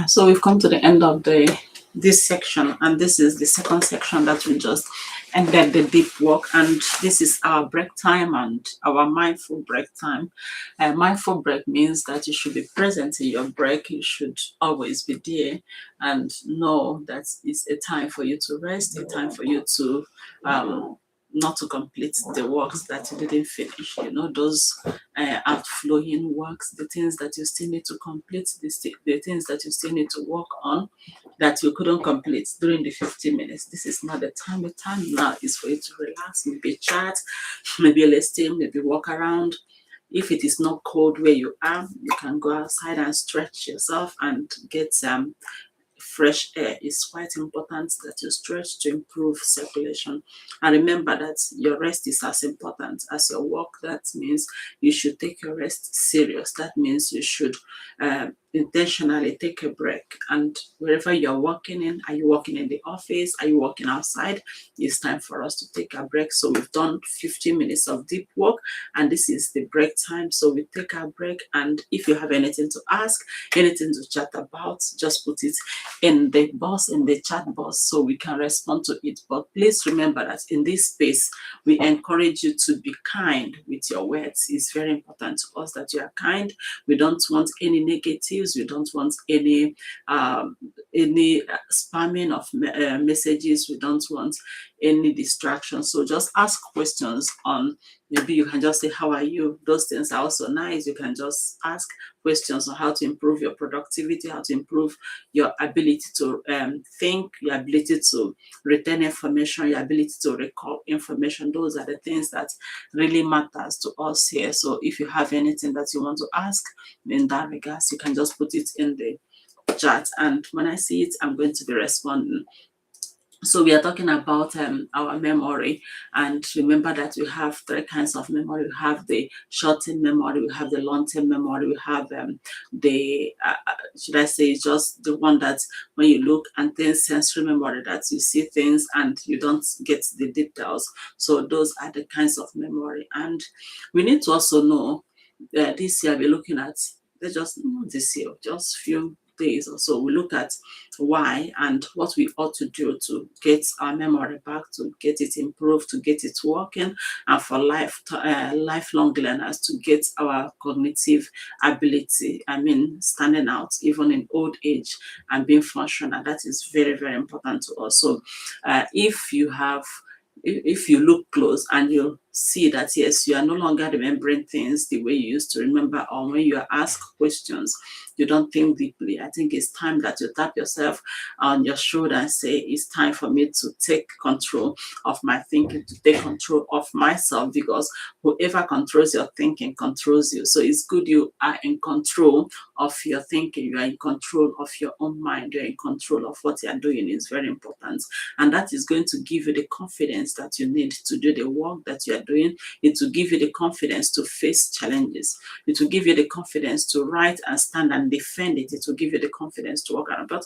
So we've come to the end of this section, and this is the second section that we just ended the deep work, and this is our break time and our mindful break time. Mindful break means that you should be present in your break. You should always be there and know that it's a time for you to rest, a time for you to not to complete the works that you didn't finish, you know, those outflowing works, the things that you still need to complete, the things that you still need to work on that you couldn't complete during the 15 minutes. This is not the time. The time now is for you to relax, maybe chat, maybe listen, maybe walk around. If it is not cold where you are, you can go outside and stretch yourself and get fresh air. Is quite important that you stretch to improve circulation. And remember that your rest is as important as your work. That means you should take your rest serious. That means you should intentionally take a break. And wherever you're working in, are you working in the office, are you working outside, it's time for us to take a break. So we've done 15 minutes of deep work, and this is the break time. So we take our break, and if you have anything to ask, anything to chat about, just put it in the chat box, so we can respond to it. But please remember that in this space, we encourage you to be kind with your words. It's very important to us that you are kind. We don't want any negatives. We don't want any spamming of messages. We don't want any distractions. So just ask questions on, maybe you can just say, how are you? Those things are also nice. You can just ask questions on how to improve your productivity, how to improve your ability to think, your ability to retain information, your ability to recall information. Those are the things that really matters to us here. So if you have anything that you want to ask in that regards, you can just put it in the chat, and when I see it, I'm going to be responding. So we are talking about our memory, and remember that we have three kinds of memory. We have the short-term memory, we have the long-term memory, we have the should I say, just the one that when you look, and then sensory memory, that you see things and you don't get the details. So those are the kinds of memory, and we need to also know that this year we're looking at, let's just not this year, just few days or so, we look at why and what we ought to do to get our memory back, to get it improved, to get it working, and for lifelong learners to get our cognitive ability, standing out even in old age and being functional. That is very, very important to us. So if you look close and you see that, yes, you are no longer remembering things the way you used to remember, or when you are asked questions, you don't think deeply, I think it's time that you tap yourself on your shoulder and say, it's time for me to take control of my thinking, to take control of myself, because whoever controls your thinking controls you. So it's good you are in control of your thinking, you are in control of your own mind, you're in control of what you are doing. Is very important, and that is going to give you the confidence that you need to do the work that you are doing. It will give you the confidence to face challenges. It will give you the confidence to write and stand and defend it. It will give you the confidence to work around. But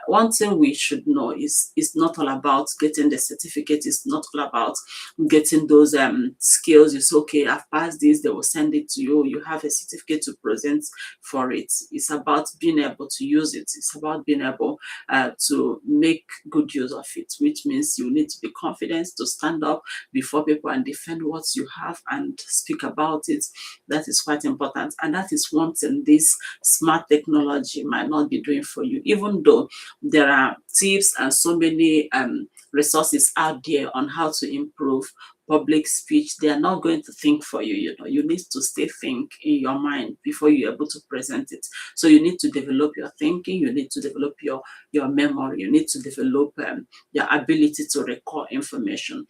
one thing we should know is it's not all about getting the certificate. It's not all about getting those skills. You say, okay, I've passed this, they will send it to you. You have a certificate to present for it. It's about being able to use it. It's about being able to make good use of it, which means you need to be confident to stand up before people and defend what you have and speak about it. That is quite important, and that is one thing this smart technology might not be doing for you. Even though there are tips and so many resources out there on how to improve public speech, they are not going to think for you. You need to stay think in your mind before you're able to present it. So you need to develop your thinking, you need to develop your memory, you need to develop your ability to recall information.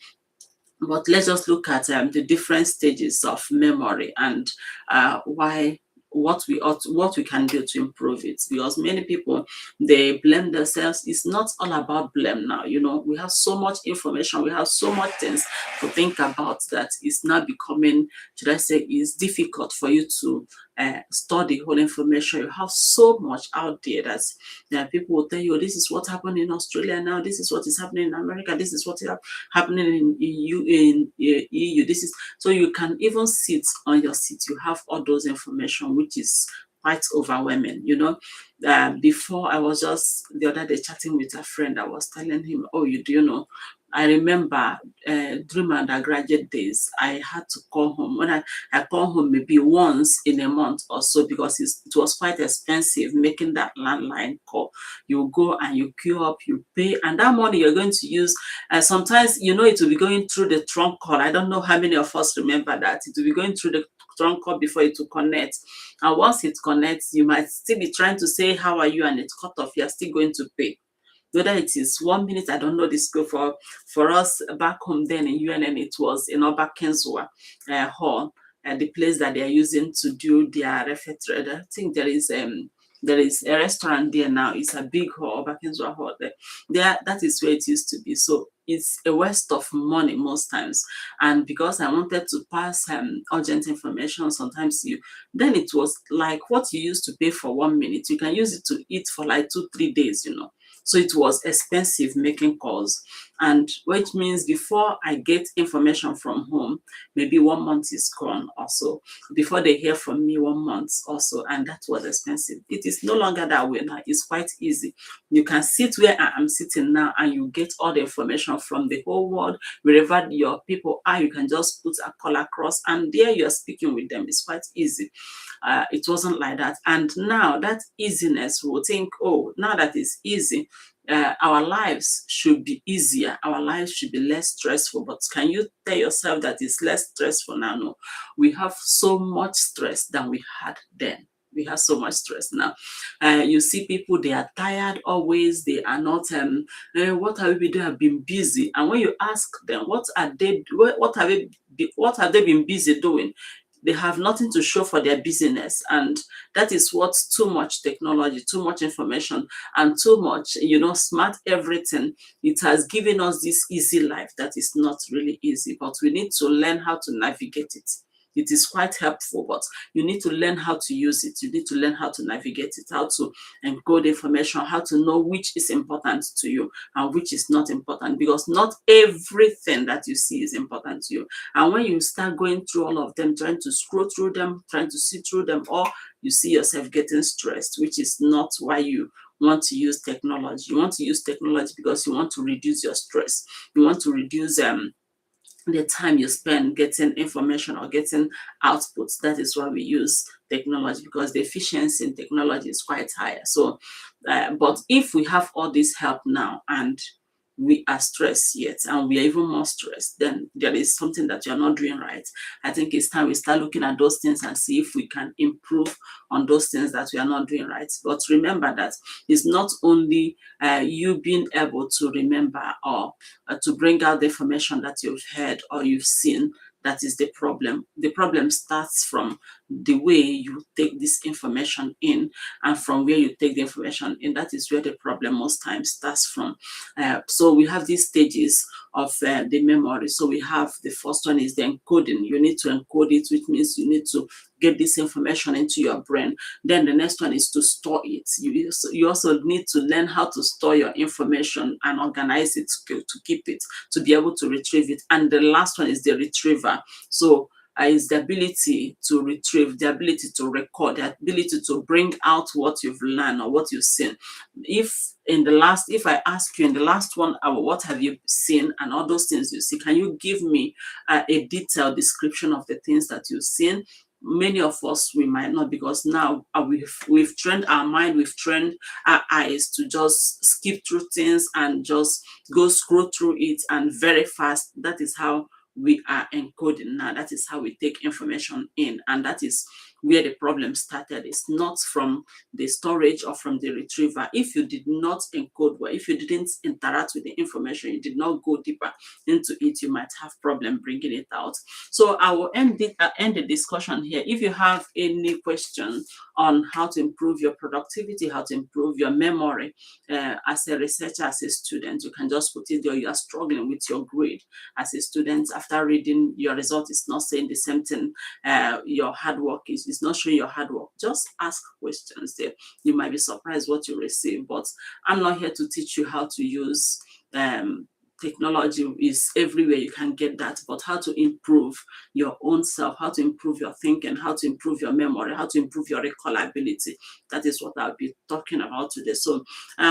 But let's just look at the different stages of memory, and what we can do to improve it, because many people, they blame themselves. It's not all about blame now. We have so much information, we have so much things to think about, that it's now becoming, should I say, it's difficult for you to store the whole information. You have so much out there that people will tell you, "Oh, this is what happened in Australia now, this is what is happening in America, this is what is happening in EU, this is," so you can even sit on your seat, you have all those information, which is quite overwhelming. Before, I was just the other day chatting with a friend. I was telling him, "Oh, do you know, I remember during my undergraduate days, I had to call home. When I call home maybe once in a month or so, because it was quite expensive making that landline call. You go and you queue up, you pay, and that money you're going to use. Sometimes, it will be going through the trunk call. I don't know how many of us remember that. It will be going through the trunk call before it will connect. And once it connects, you might still be trying to say, how are you? And it's cut off. You're still going to pay. Whether it is 1 minute, I don't know the school. For us back home then in UNN, it was in Oba Kenswa Hall, the place that they are using to do their reference. I think there is There is a restaurant there now. It's a big hall, Bakenzwa Hall there. That is where it used to be. So it's a waste of money most times. And because I wanted to pass urgent information, sometimes then it was like what you used to pay for 1 minute, you can use it to eat for like 2 3 days, so it was expensive making calls. And which means before I get information from home, maybe 1 month is gone also. Before they hear from me, 1 month also, and that was expensive. It is no longer that way now. It's quite easy. You can sit where I am sitting now and you get all the information from the whole world. Wherever your people are, you can just put a call across and there you're speaking with them. It's quite easy. It wasn't like that. And now that easiness, we'll think, oh, now that it's easy, our lives should be easier. Our lives should be less stressful. But can you tell yourself that it's less stressful now? No. We have so much stress than we had then. We have so much stress now. You see people, they are tired always. They are not, what have we doing? Have been busy. And when you ask them, what have they been busy doing? They have nothing to show for their busyness. And that is what too much technology, too much information, and too much, smart everything. It has given us this easy life that is not really easy, but we need to learn how to navigate it. It is quite helpful, but you need to learn how to use it. You need to learn how to navigate it, how to encode information, how to know which is important to you and which is not important, because not everything that you see is important to you. And when you start going through all of them, trying to scroll through them, trying to see through them all, you see yourself getting stressed, which is not why you want to use technology. You want to use technology because you want to reduce your stress. You want to reduce the time you spend getting information or getting outputs. That is why we use technology, because the efficiency in technology is quite higher. So, but if we have all this help now and we are stressed yet and we are even more stressed, then there is something that you're not doing right. I think it's time we start looking at those things and see if we can improve on those things that we are not doing right. But remember that it's not only you being able to remember or to bring out the information that you've heard or you've seen that is the problem. The problem starts from the way you take this information in, and from where you take the information in, that is where the problem most times starts from. So we have these stages of the memory. So we have the first one is the encoding. You need to encode it, which means you need to get this information into your brain. Then the next one is to store it. You also need to learn how to store your information and organize it to keep it, to be able to retrieve it. And the last one is the retriever. So is the ability to retrieve, the ability to record, the ability to bring out what you've learned or what you've seen. If I ask you in the last 1 hour, what have you seen and all those things you see, can you give me a detailed description of the things that you've seen? Many of us, we might not, because now we've trained our mind, we've trained our eyes to just skip through things and just go scroll through it and very fast. That is how we are encoding now. That is how we take information in, and that is where the problem started. It's not from the storage or from the retriever. If you did not encode well, if you didn't interact with the information, you did not go deeper into it, you might have problem bringing it out. So I will end the discussion here. If you have any question on how to improve your productivity, how to improve your memory as a researcher, as a student, you can just put it there. You are struggling with your grade as a student. After reading, your result is not saying the same thing. Your hard work is not showing your hard work. Just ask questions there. You might be surprised what you receive. But I'm not here to teach you how to use technology. Is everywhere, you can get that, but how to improve your own self, how to improve your thinking, how to improve your memory, how to improve your recallability, that is what I'll be talking about today. So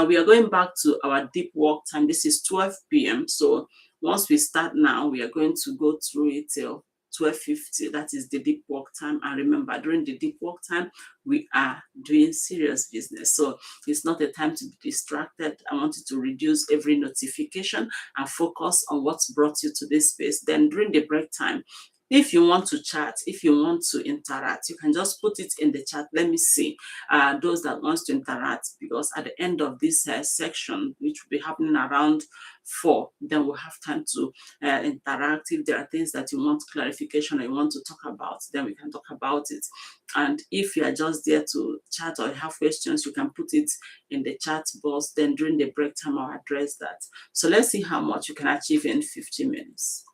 we are going back to our deep work time. This is 12 p.m. So once we start now, we are going to go through it till 12:50. That is the deep work time. And remember, during the deep work time, we are doing serious business. So it's not a time to be distracted. I want you to reduce every notification and focus on what's brought you to this space. Then during the break time, If you want to chat, if you want to interact, you can just put it in the chat. Let me see those that wants to interact, because at the end of this section, which will be happening around 4, then we'll have time to interact. If there are things that you want clarification or you want to talk about, then we can talk about it. And if you are just there to chat or have questions, you can put it in the chat box. Then during the break time, I'll address that. So let's see how much you can achieve in 50 minutes.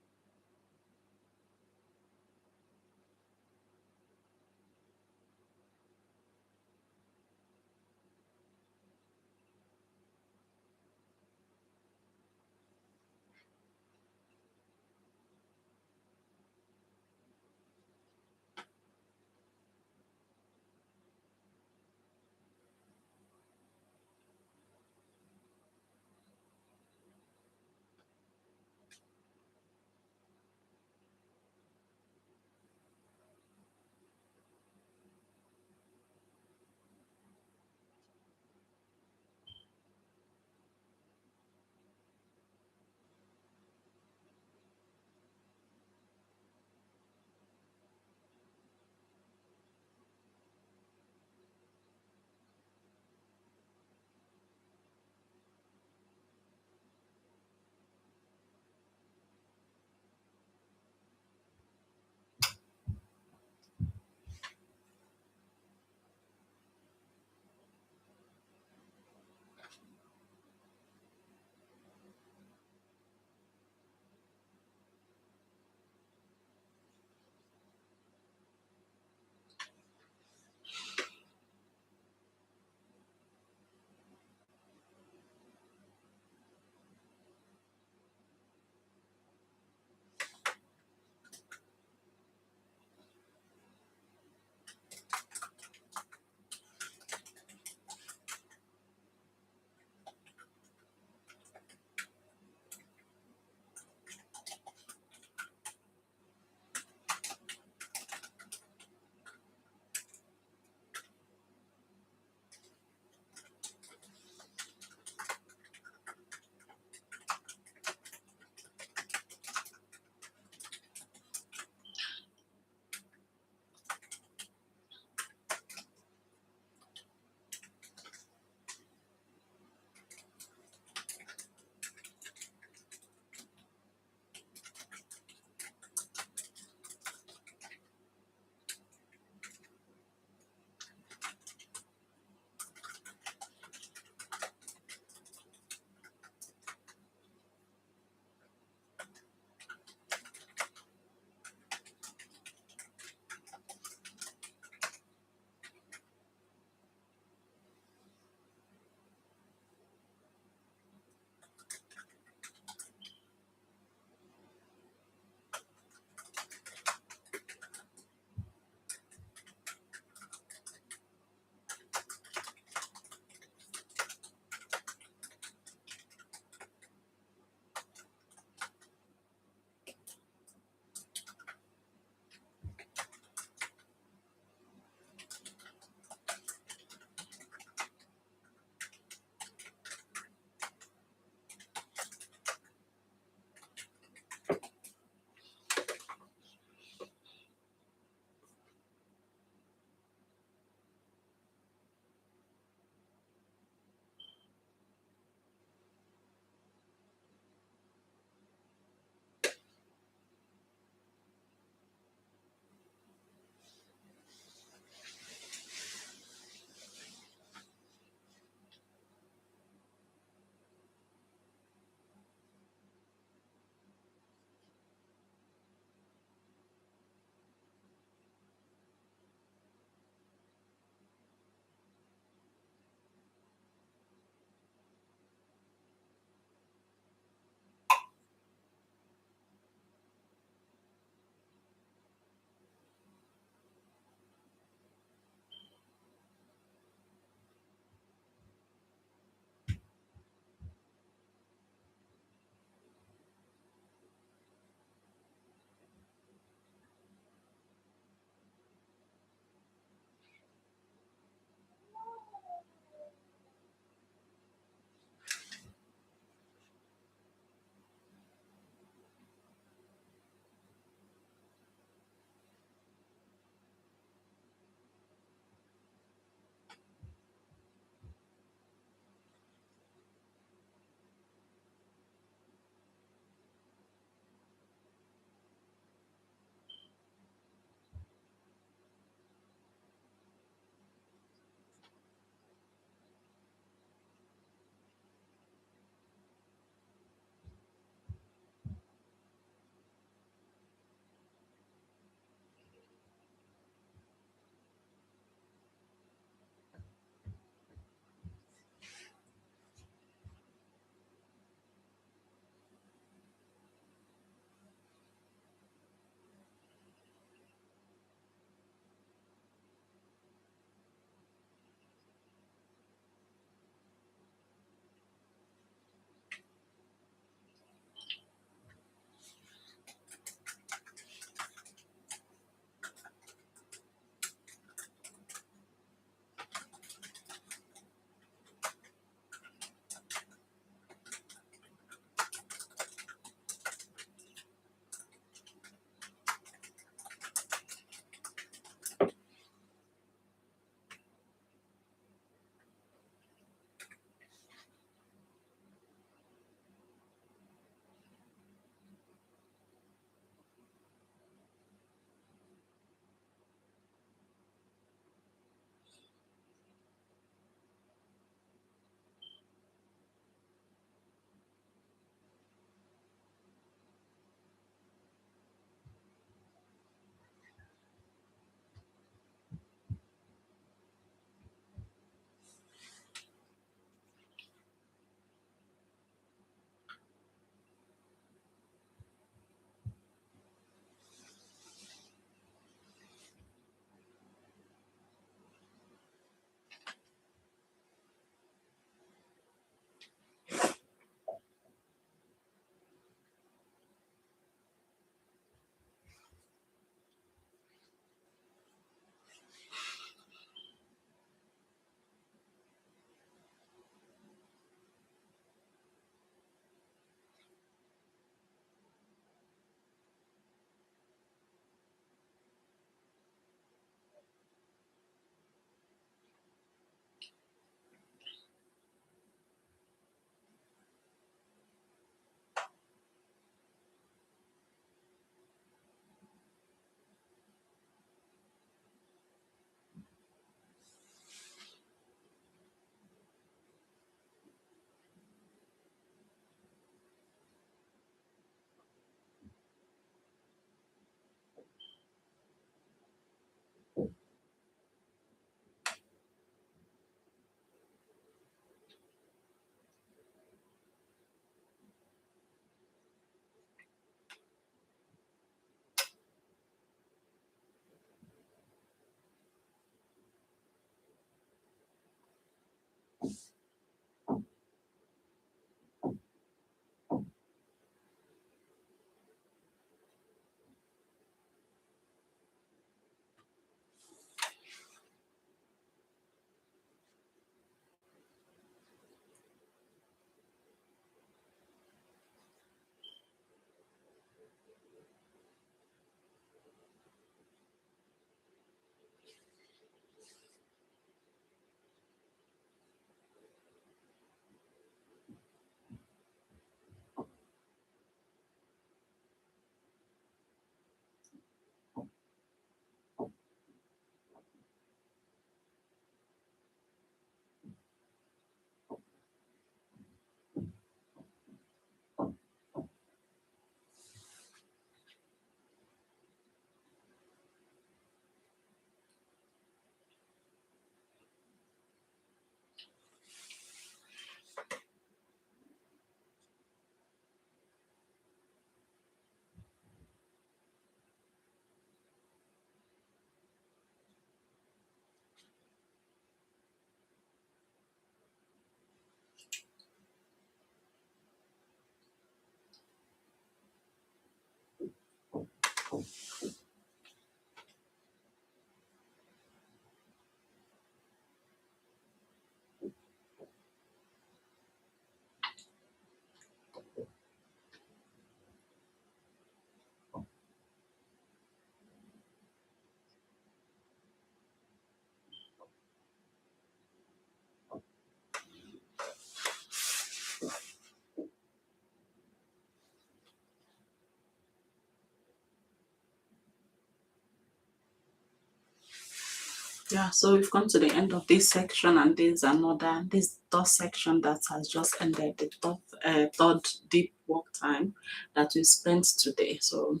Yeah, so we've come to the end of this section, and this third section that has just ended, the third deep work time that we spent today. So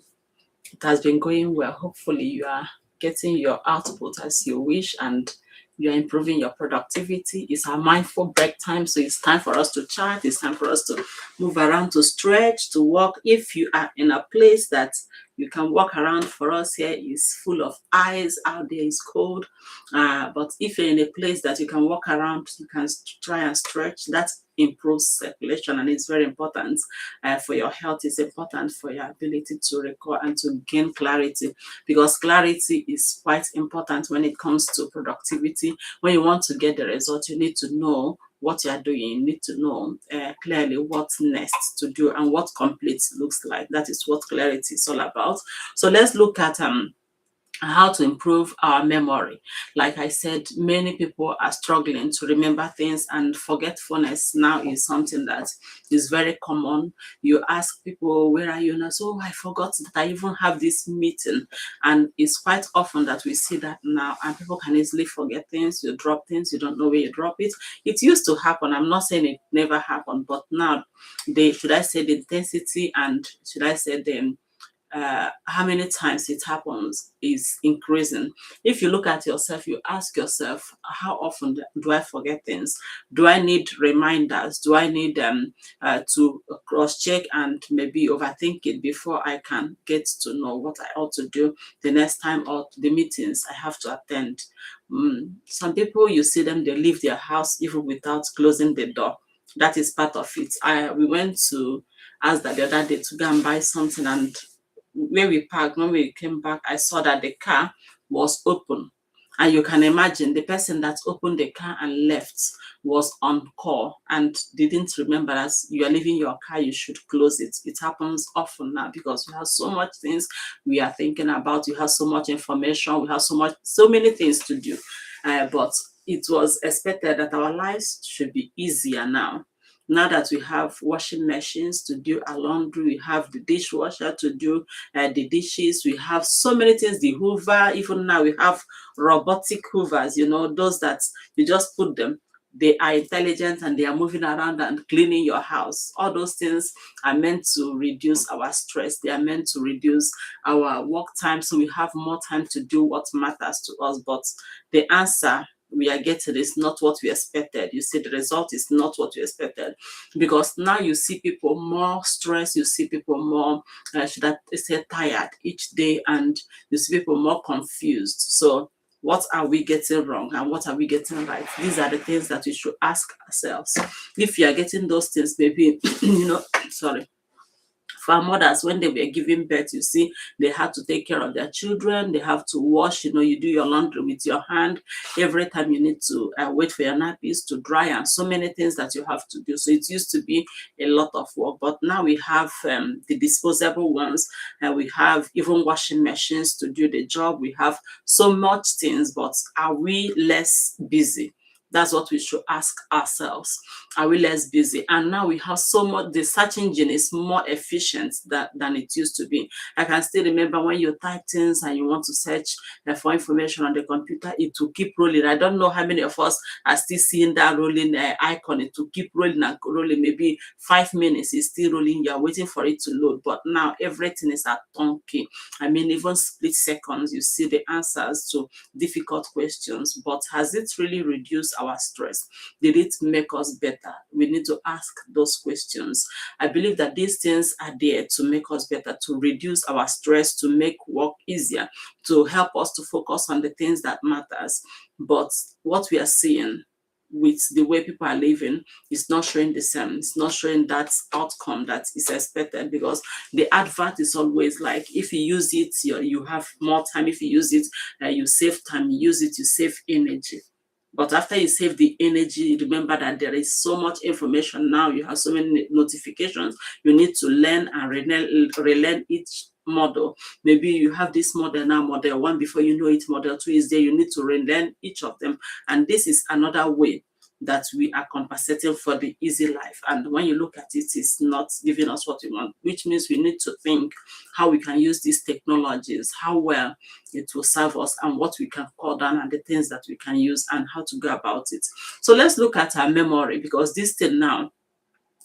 it has been going well. Hopefully, you are getting your output as you wish, and you are improving your productivity. It's our mindful break time, so it's time for us to chat. It's time for us to move around, to stretch, to walk. If you are in a place that you can walk around, for us here is full of ice. Out there is cold, but if you're in a place that you can walk around, you can try and stretch. That improves circulation, and it's very important for your health. It's important for your ability to record and to gain clarity, because clarity is quite important when it comes to productivity. When you want to get the result, you need to know what you are doing. You need to know clearly what's next to do and what complete looks like. That is what clarity is all about. So let's look at how to improve our memory. Like I said, many people are struggling to remember things, and forgetfulness now is something that is very common. You ask people, where are you now? So, I forgot that I even have this meeting. And it's quite often that we see that now, and people can easily forget things. You drop things, you don't know where you drop it. It used to happen. I'm not saying it never happened, but now, should I say the intensity, and should I say the how many times it happens is increasing. If you look at yourself, you ask yourself, how often do I forget things? Do I need reminders? Do I need to cross check and maybe overthink it before I can get to know what I ought to do the next time, or the meetings I have to attend? Some people, you see them, they leave their house even without closing the door. That is part of it. We went to ask that the other day to go and buy something, and where we parked, when we came back, I saw that the car was open. And you can imagine the person that opened the car and left was on call and didn't remember, as you are leaving your car, you should close it. It happens often now because we have so much things we are thinking about. We have so much information. We have so many things to do. But it was expected that our lives should be easier now. Now that we have washing machines to do our laundry, we have the dishwasher to do the dishes, we have so many things, the hoover, even now we have robotic hoovers, those that you just put them. They are intelligent and they are moving around and cleaning your house. All those things are meant to reduce our stress. They are meant to reduce our work time, so we have more time to do what matters to us. But the answer we are getting is not what we expected. You see, the result is not what we expected, because now you see people more stressed, you see people more, should I say, tired each day, and you see people more confused. So What are we getting wrong and what are we getting right? These are the things that we should ask ourselves. If you are getting those things, maybe, sorry, for our mothers, when they were giving birth, you see, they had to take care of their children. They have to wash, you do your laundry with your hand. Every time you need to wait for your nappies to dry, and so many things that you have to do. So it used to be a lot of work, but now we have the disposable ones, and we have even washing machines to do the job. We have so much things, but are we less busy? That's what we should ask ourselves. Are we less busy? And now we have so much, the search engine is more efficient than it used to be. I can still remember when you type things and you want to search for information on the computer, it will keep rolling. I don't know how many of us are still seeing that rolling icon. It will keep rolling and rolling. Maybe 5 minutes is still rolling. You're waiting for it to load. But now everything is at donkey. I mean, even split seconds, you see the answers to difficult questions. But has it really reduced our stress? Did it make us better? We need to ask those questions. I believe that these things are there to make us better, to reduce our stress, to make work easier, to help us to focus on the things that matters. But what we are seeing with the way people are living is not showing the same. It's not showing that outcome that is expected, because the advert is always like, if you use it, you have more time. If you use it, you save time. You use it, you save energy. But after you save the energy, remember that there is so much information now. You have so many notifications. You need to learn and relearn each model. Maybe you have this model now, model 1, before you know it, model 2 is there. You need to relearn each of them. And this is another way that we are compensating for the easy life. And when you look at it, it's not giving us what we want, which means we need to think how we can use these technologies, how well it will serve us, and what we can call down, and the things that we can use, and how to go about it. So let's look at our memory, because this thing now,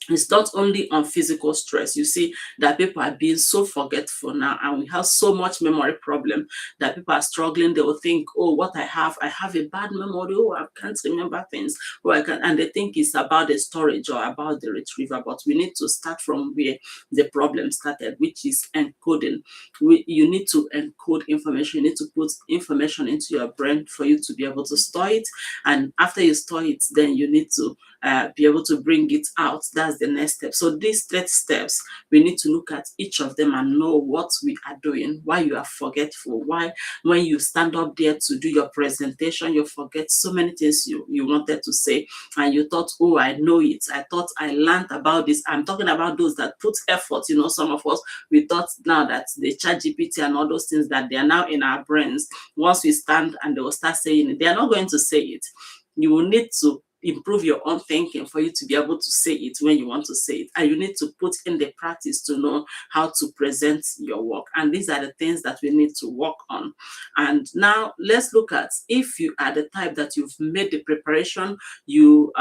it's not only on physical stress. You see that people are being so forgetful now, and we have so much memory problem that people are struggling. They will think, oh, what I have a bad memory. Oh, I can't remember things. Oh, I can, and they think it's about the storage or about the retriever. But we need to start from where the problem started, which is encoding. You need to encode information. You need to put information into your brain for you to be able to store it. And after you store it, then you need to be able to bring it out. That's the next step. So these 3 steps, we need to look at each of them and know what we are doing, why you are forgetful, why when you stand up there to do your presentation, you forget so many things you wanted to say, and you thought, oh, I know it. I thought I learned about this. I'm talking about those that put effort. Some of us, we thought now that the chat GPT and all those things, that they are now in our brains. Once we stand and they will start saying it, they are not going to say it. You will need to improve your own thinking for you to be able to say it when you want to say it, and you need to put in the practice to know how to present your work. And these are the things that we need to work on. And now let's look at, if you are the type that you've made the preparation, you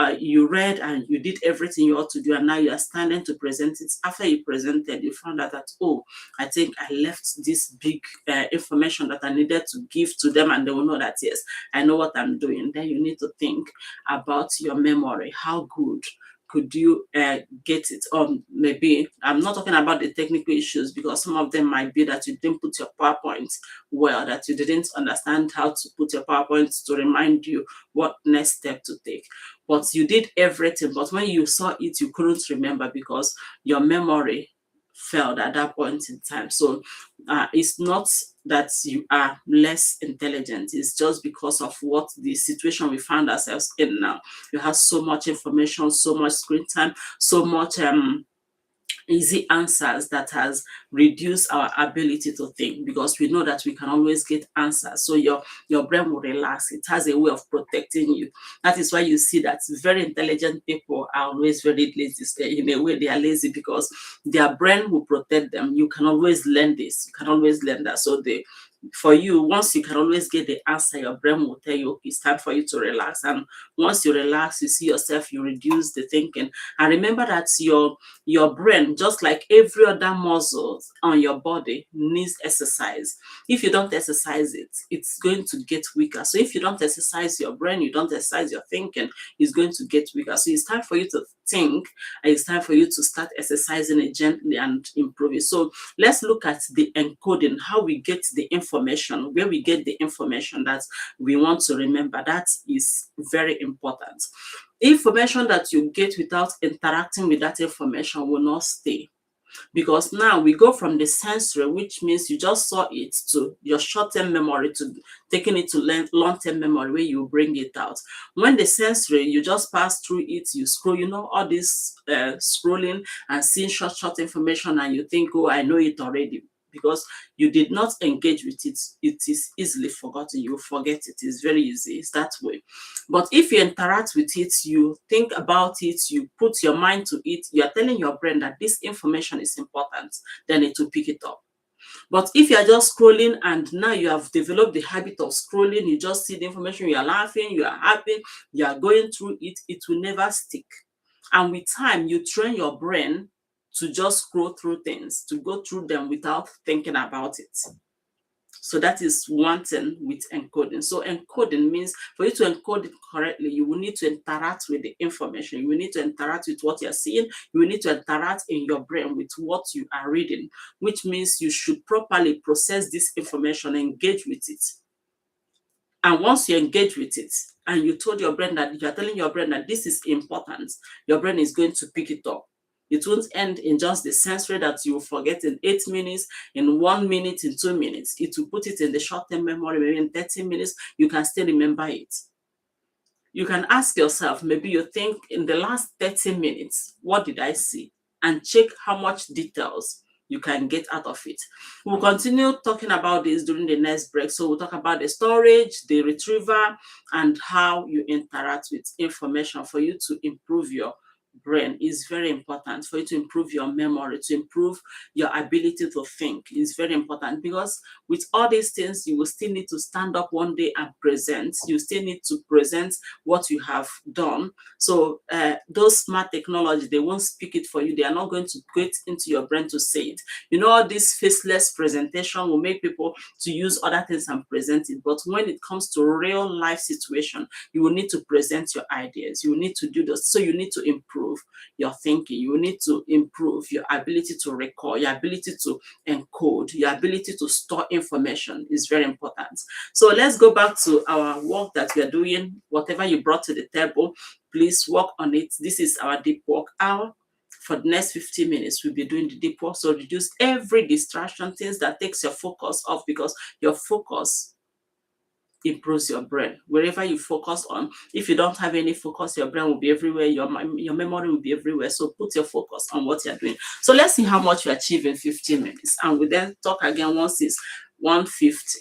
read and you did everything you ought to do, and now you are standing to present it. After you presented, you found out that, oh, I think I left this big information that I needed to give to them, and they will know that, yes, I know what I'm doing. Then you need to think about your memory. How good could you get it? Or maybe, I'm not talking about the technical issues, because some of them might be that you didn't put your PowerPoint well, that you didn't understand how to put your PowerPoint to remind you what next step to take. But you did everything, but when you saw it, you couldn't remember because your memory failed at that point in time. So it's not that you are less intelligent. It's just because of what the situation we found ourselves in now. You have so much information, so much screen time, so much easy answers that has reduced our ability to think, because we know that we can always get answers. So your brain will relax. It has a way of protecting you. That is why you see that very intelligent people are always very lazy. In a way, they are lazy because their brain will protect them. You can always learn this. You can always learn that. So for you, once you can always get the answer, your brain will tell you, okay, it's time for you to relax. And once you relax, you see yourself, you reduce the thinking. And remember that your brain, just like every other muscle on your body, needs exercise. If you don't exercise it, it's going to get weaker. So if you don't exercise your brain, you don't exercise your thinking, it's going to get weaker. So it's time for you to think, it's time for you to start exercising it gently and improve it. So let's look at the encoding, how we get the information, where we get the information that we want to remember. That is very important. Information that you get without interacting with that information will not stay, because now we go from the sensory, which means you just saw it, to your short-term memory, to taking it to long-term memory where you bring it out. When the sensory, you just pass through it, you scroll, all this scrolling and seeing short information, and you think, oh, I know it already, because you did not engage with it. It is easily forgotten. You forget it. It's very easy. It's that way. But if you interact with it, you think about it, you put your mind to it, you are telling your brain that this information is important, then it will pick it up. But if you are just scrolling and now you have developed the habit of scrolling, you just see the information, you are laughing, you are happy, you are going through it, it will never stick. And with time, you train your brain to just scroll through things, to go through them without thinking about it. So that is one thing with encoding. So encoding means, for you to encode it correctly, you will need to interact with the information. You will need to interact with what you're seeing. You will need to interact in your brain with what you are reading, which means you should properly process this information, engage with it. And once you engage with it and you told your brain that, you're telling your brain that this is important, your brain is going to pick it up. It won't end in just the sensory that you will forget in 8 minutes, in 1 minute, in 2 minutes. It will put it in the short-term memory, maybe in 30 minutes, you can still remember it. You can ask yourself, maybe you think, in the last 30 minutes, what did I see? And check how much details you can get out of it. We'll continue talking about this during the next break. So we'll talk about the storage, the retriever, and how you interact with information for you to improve your brain. Is very important for you to improve your memory, to improve your ability to think. Is very important, because with all these things, you will still need to stand up one day and present. You still need to present what you have done. So those smart technology, they won't speak it for you. They are not going to get into your brain to say it. All this faceless presentation will make people to use other things and present it. But when it comes to real life situation, you will need to present your ideas. You will need to do this. So you need to improve your thinking. You will need to improve your ability to recall, your ability to encode, your ability to store information is very important. So let's go back to our work that we are doing. Whatever you brought to the table, please work on it. This is our deep work hour. For the next 15 minutes, we'll be doing the deep work. So reduce every distraction, things that takes your focus off, because your focus improves your brain. Wherever you focus on, if you don't have any focus, your brain will be everywhere, your memory will be everywhere. So put your focus on what you're doing. So let's see how much you achieve in 15 minutes. And we then talk again once it's 150.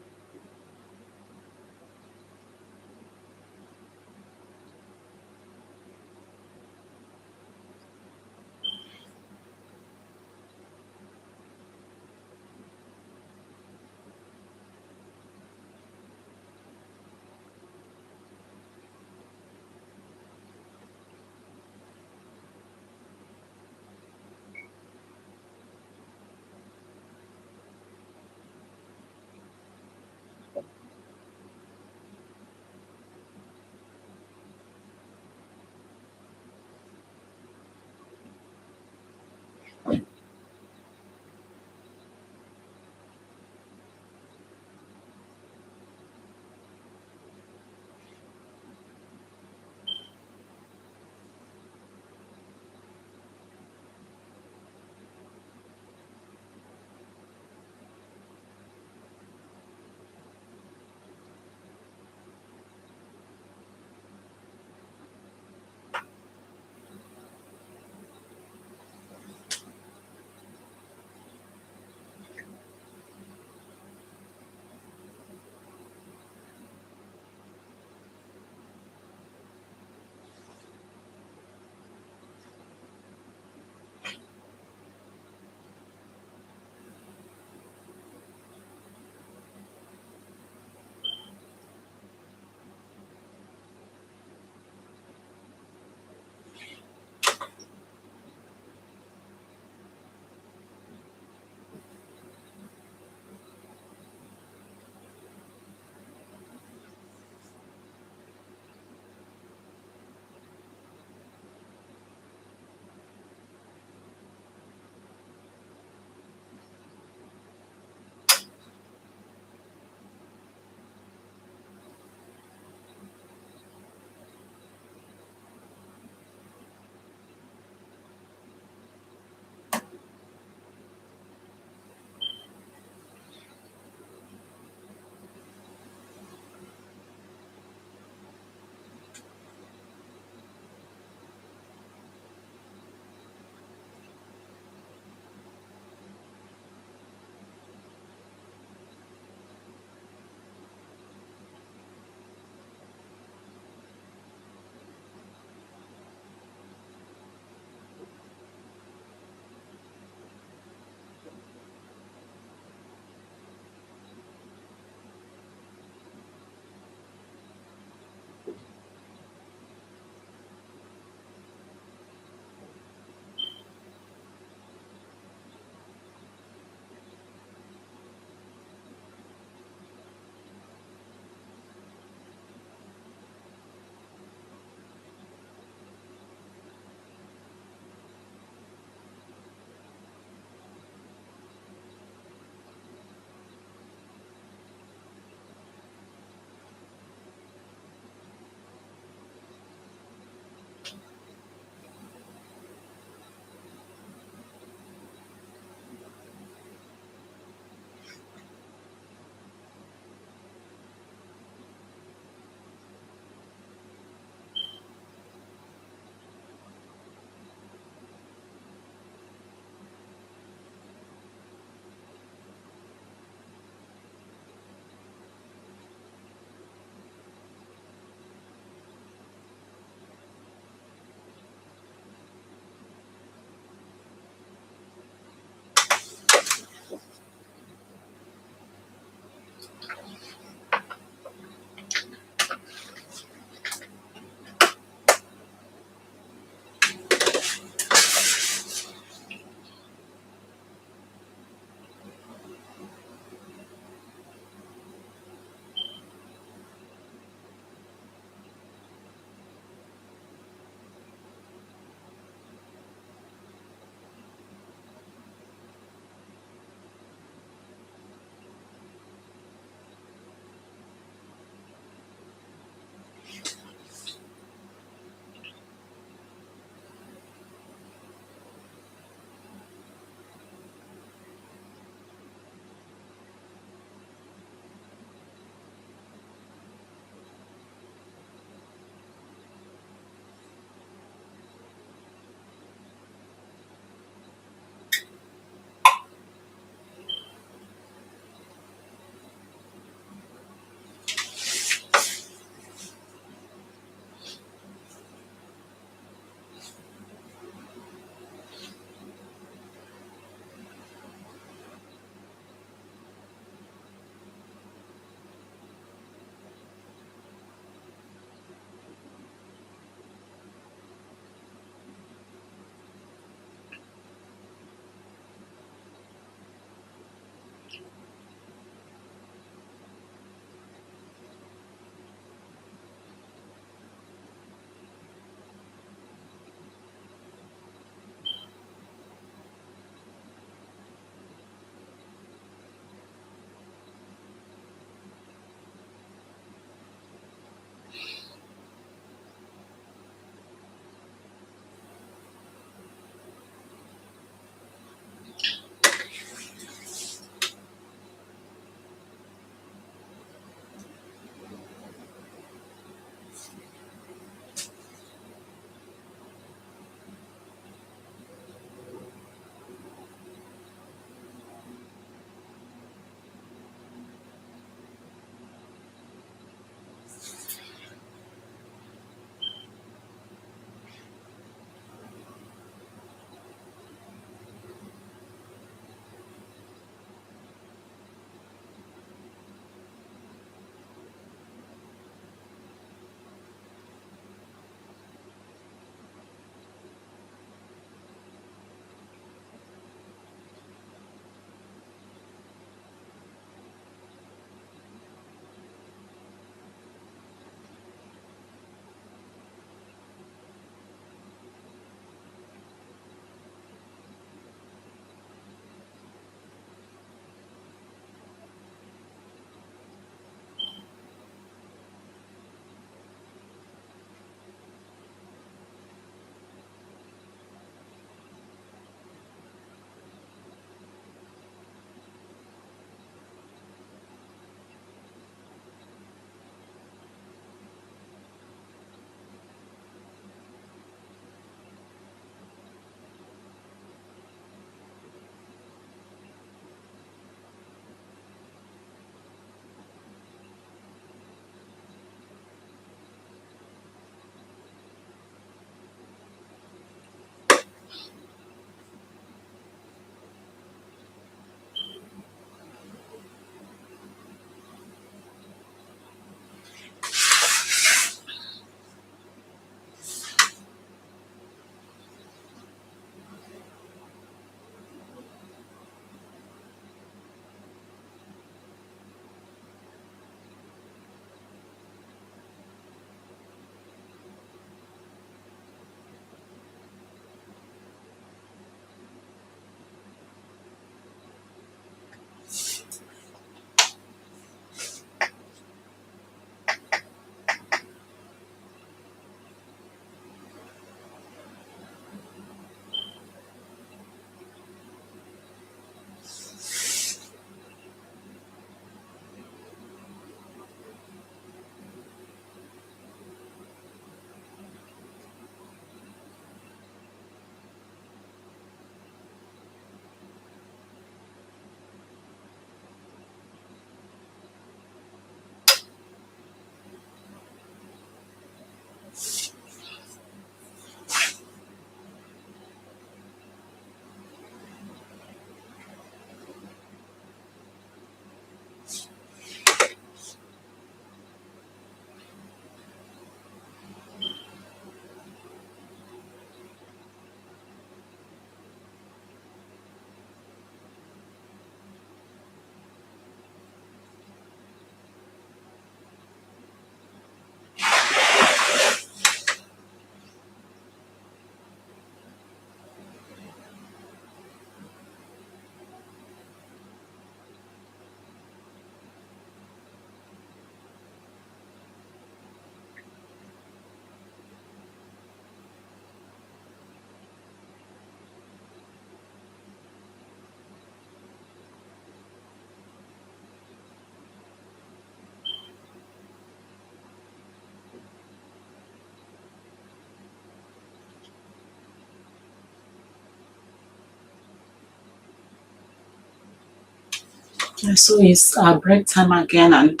So it's break time again, and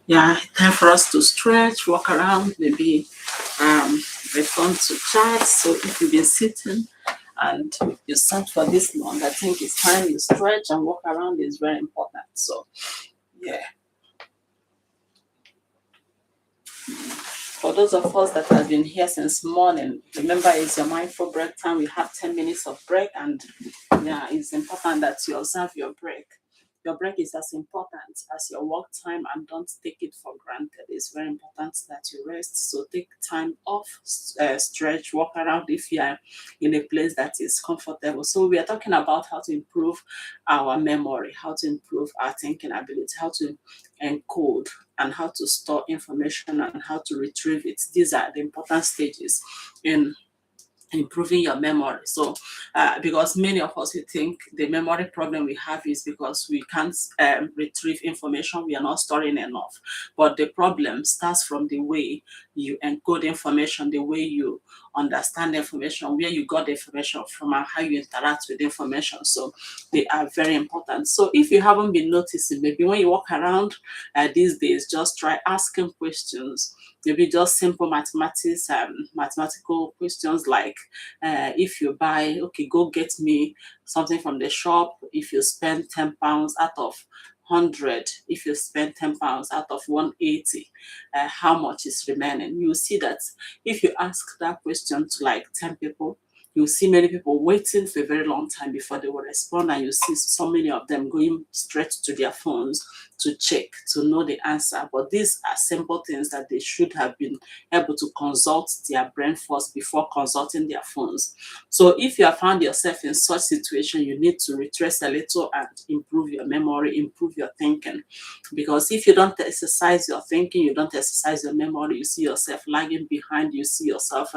yeah, time for us to stretch, walk around, maybe um, return to chat. So if you've been sitting and you sat for this long, I think it's time you stretch and walk around is very important. So yeah, for those of us that have been here since morning, remember it's your mindful break time. We have 10 minutes of break, and yeah, it's important that you observe your break. Your break is as important as your work time, and don't take it for granted. It's very important that you rest. So take time off, stretch, walk around if you are in a place that is comfortable. So we are talking about how to improve our memory, how to improve our thinking ability, how to encode and how to store information and how to retrieve it. These are the important stages in improving your memory. So, because many of us we think the memory problem we have is because we can't retrieve information, we are not storing enough. But the problem starts from the way you encode information, the way you understand information, where you got the information from, and how you interact with information. So, they are very important. So, if you haven't been noticing, maybe when you walk around these days, just try asking questions. Maybe just simple mathematics, mathematical questions like if you buy, okay, go get me something from the shop. If you spend £10 out of 100, if you spend £10 out of 180, how much is remaining? You see that if you ask that question to like 10 people, you see many people waiting for a very long time before they will respond, and you see so many of them going straight to their phones to check to know the answer. But these are simple things that they should have been able to consult their brain first before consulting their phones. So if you have found yourself in such situation, you need to retrace a little and improve your memory, improve your thinking. Because if you don't exercise your thinking, you don't exercise your memory, you see yourself lagging behind, you see yourself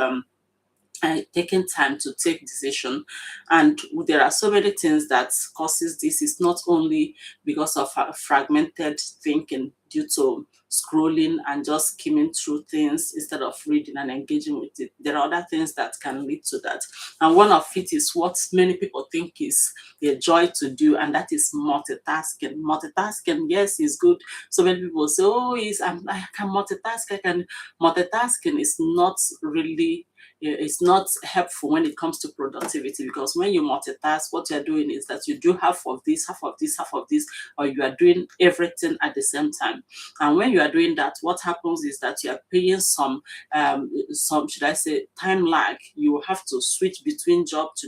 taking time to take decision. And there are so many things that causes this. It's not only because of fragmented thinking due to scrolling and just skimming through things instead of reading and engaging with it. There are other things that can lead to that, and one of it is what many people think is a joy to do, and that is multitasking. Yes, is good. So many people say, oh, I can multitask. I can. Multitasking is not really, it's not helpful when it comes to productivity, because when you multitask, what you're doing is that you do half of this, half of this, half of this, or you are doing everything at the same time. And when you are doing that, what happens is that you are paying some, should I say, time lag. You will have to switch between jobs,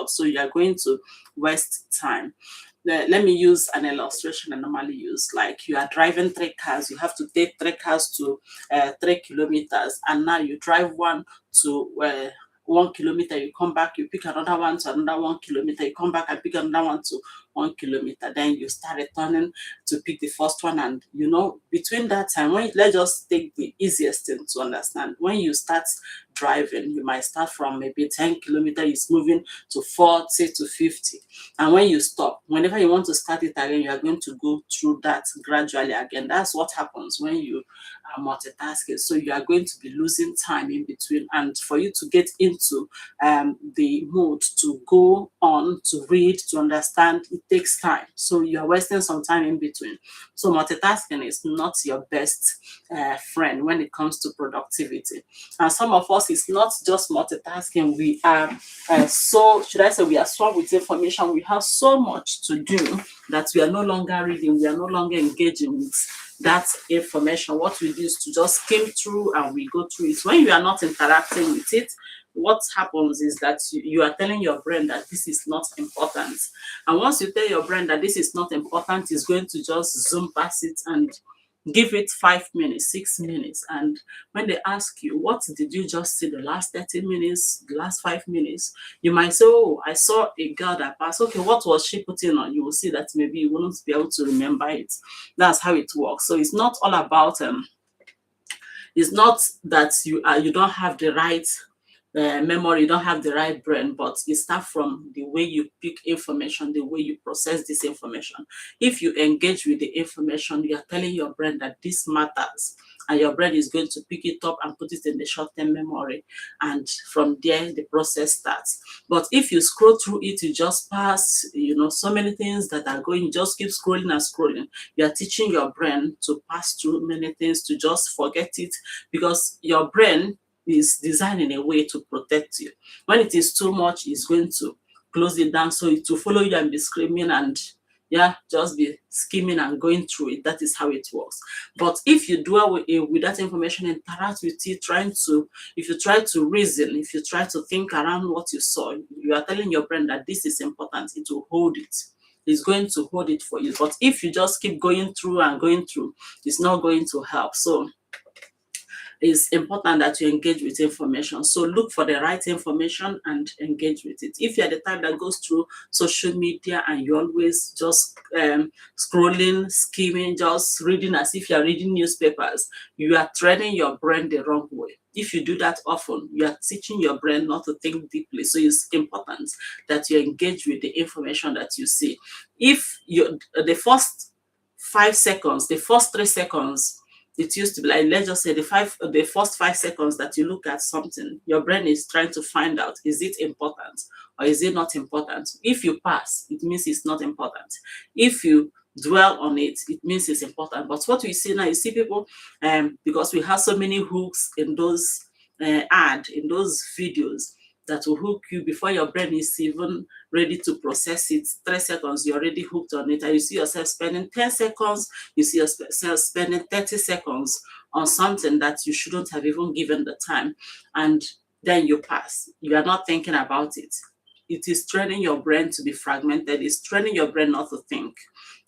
so you are going to waste time. Let me use an illustration I normally use. Like you are driving 3 cars, you have to take 3 cars to 3 kilometers, and now you drive one to 1 kilometer, you come back, you pick another one to another 1 kilometer, you come back and pick another one to 1 kilometer, then you start returning to pick the first one. And between that time, let's just take the easiest thing to understand. When you start driving, you might start from maybe 10 kilometers, it's moving to 40 to 50. And when you stop, whenever you want to start it again, you are going to go through that gradually again. That's what happens when you are multitasking. So you are going to be losing time in between. And for you to get into the mood to go on, to read, to understand, it takes time. So you are wasting some time in between. So multitasking is not your best friend when it comes to productivity. And some of us, it's not just multitasking. We are we are swamped with information. We have so much to do that we are no longer reading, we are no longer engaging with that information. What we do is to just skim through and we go through it. When you are not interacting with it, what happens is that you are telling your brain that this is not important. And once you tell your brain that this is not important, it's going to just zoom past it and give it 5 minutes, 6 minutes. And when they ask you, what did you just see the last 30 minutes, the last 5 minutes? You might say, oh, I saw a girl that passed. Okay, what was she putting on? You will see that maybe you wouldn't be able to remember it. That's how it works. So it's not all about it's not that you don't have the right memory, you don't have the right brain, but it starts from the way you pick information, the way you process this information. If you engage with the information, you are telling your brain that this matters and your brain is going to pick it up and put it in the short-term memory, and from there the process starts. But if you scroll through it, you just pass, so many things that are going, you just keep scrolling and scrolling. You are teaching your brain to pass through many things, to just forget it, because your brain is designed in a way to protect you. When it is too much, it's going to close it down, so it will follow you and be screaming and, yeah, just be skimming and going through it. That is how it works. But if you dwell with that information, interact with it, if you try to reason, if you try to think around what you saw, you are telling your brain that this is important, it will hold it. It's going to hold it for you. But if you just keep going through and going through, it's not going to help. So it's important that you engage with information. So look for the right information and engage with it. If you're the type that goes through social media and you always just scrolling, skimming, just reading as if you're reading newspapers, you are training your brain the wrong way. If you do that often, you are teaching your brain not to think deeply. So it's important that you engage with the information that you see. If the first 5 seconds, the first 3 seconds, it used to be like, let's just say the first 5 seconds that you look at something, your brain is trying to find out, is it important or is it not important? If you pass, it means it's not important. If you dwell on it, it means it's important. But what we see now, you see people, because we have so many hooks in those in those videos, that will hook you before your brain is even ready to process it. 3 seconds, you're already hooked on it, and you see yourself spending 10 seconds, you see yourself spending 30 seconds on something that you shouldn't have even given the time, and then you pass. You are not thinking about it. It is training your brain to be fragmented. It's training your brain not to think.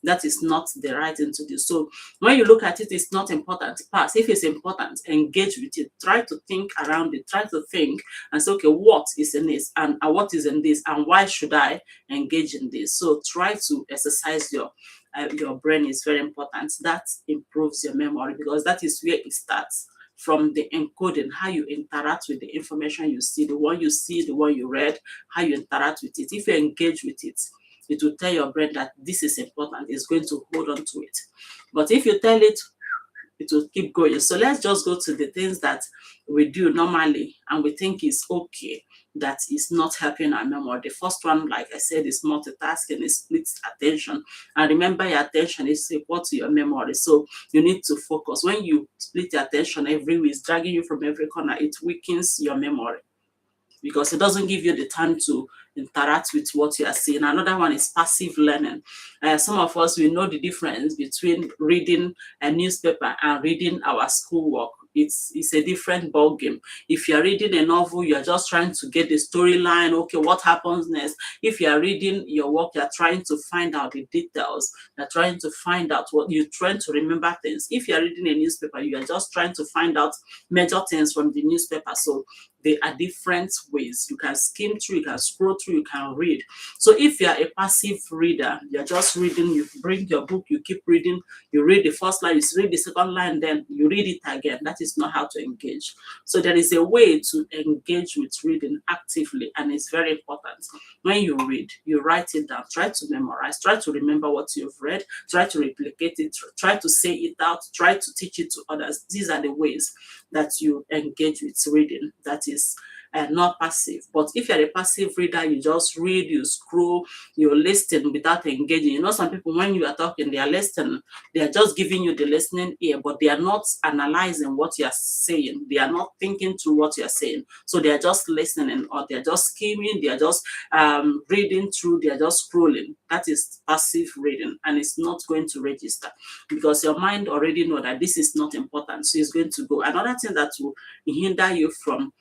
That is not the right thing to do. So when you look at it, it's not important, pass. If it's important, engage with it. Try to think around it. Try to think and say, okay, what is in this, and what is in this, and why should I engage in this? So try to exercise your brain. Is very important. That improves your memory, because that is where it starts, from the encoding, how you interact with the information you see, the one you read, how you interact with it. If you engage with it, it will tell your brain that this is important. It's going to hold on to it. But if you tell it, it will keep going. So let's just go to the things that we do normally and we think is okay, that is not helping our memory. The first one, like I said, is multitasking, is split attention. And remember, your attention is equal to your memory. So you need to focus. When you split your attention everywhere, it's dragging you from every corner, it weakens your memory, because it doesn't give you the time to interact with what you are seeing. Another one is passive learning. Some of us, we know the difference between reading a newspaper and reading our schoolwork. It's a different ball game. If you're reading a novel, you're just trying to get the storyline. Okay, what happens next? If you're reading your work, you're trying to find out the details. You're trying to find out what you're trying to remember things. If you're reading a newspaper, you are just trying to find out major things from the newspaper. So there are different ways. You can skim through, you can scroll through, you can read. So if you're a passive reader, you're just reading, you bring your book, you keep reading, you read the first line, you read the second line, then you read it again. That is not how to engage. So there is a way to engage with reading actively, and it's very important. When you read, you write it down, try to memorize, try to remember what you've read, try to replicate it, try to say it out, try to teach it to others. These are the ways that you engage with reading. That is not passive. But if you're a passive reader, you just read, you scroll, you're listening without engaging. You know, some people, when you are talking, they are listening. They are just giving you the listening ear, but they are not analyzing what you are saying. They are not thinking through what you are saying. So they are just listening, or they are just skimming, they are just reading through, they are just scrolling. That is passive reading, and it's not going to register, because your mind already know that this is not important, so it's going to go. Another thing that will hinder you from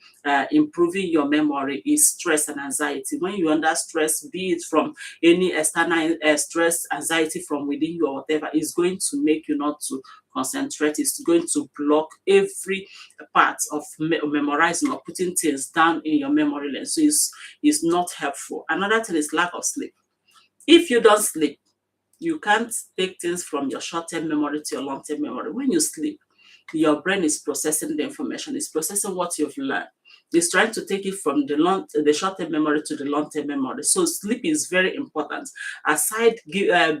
improving your memory is stress and anxiety. When you're under stress, be it from any external stress, anxiety from within you or whatever, is going to make you not to concentrate. It's going to block every part of memorizing or putting things down in your memory lane. So it's not helpful. Another thing is lack of sleep. If you don't sleep, you can't take things from your short-term memory to your long-term memory. When you sleep, your brain is processing the information, it's processing what you've learned. It's trying to take it from the short-term memory to the long-term memory. So sleep is very important. Aside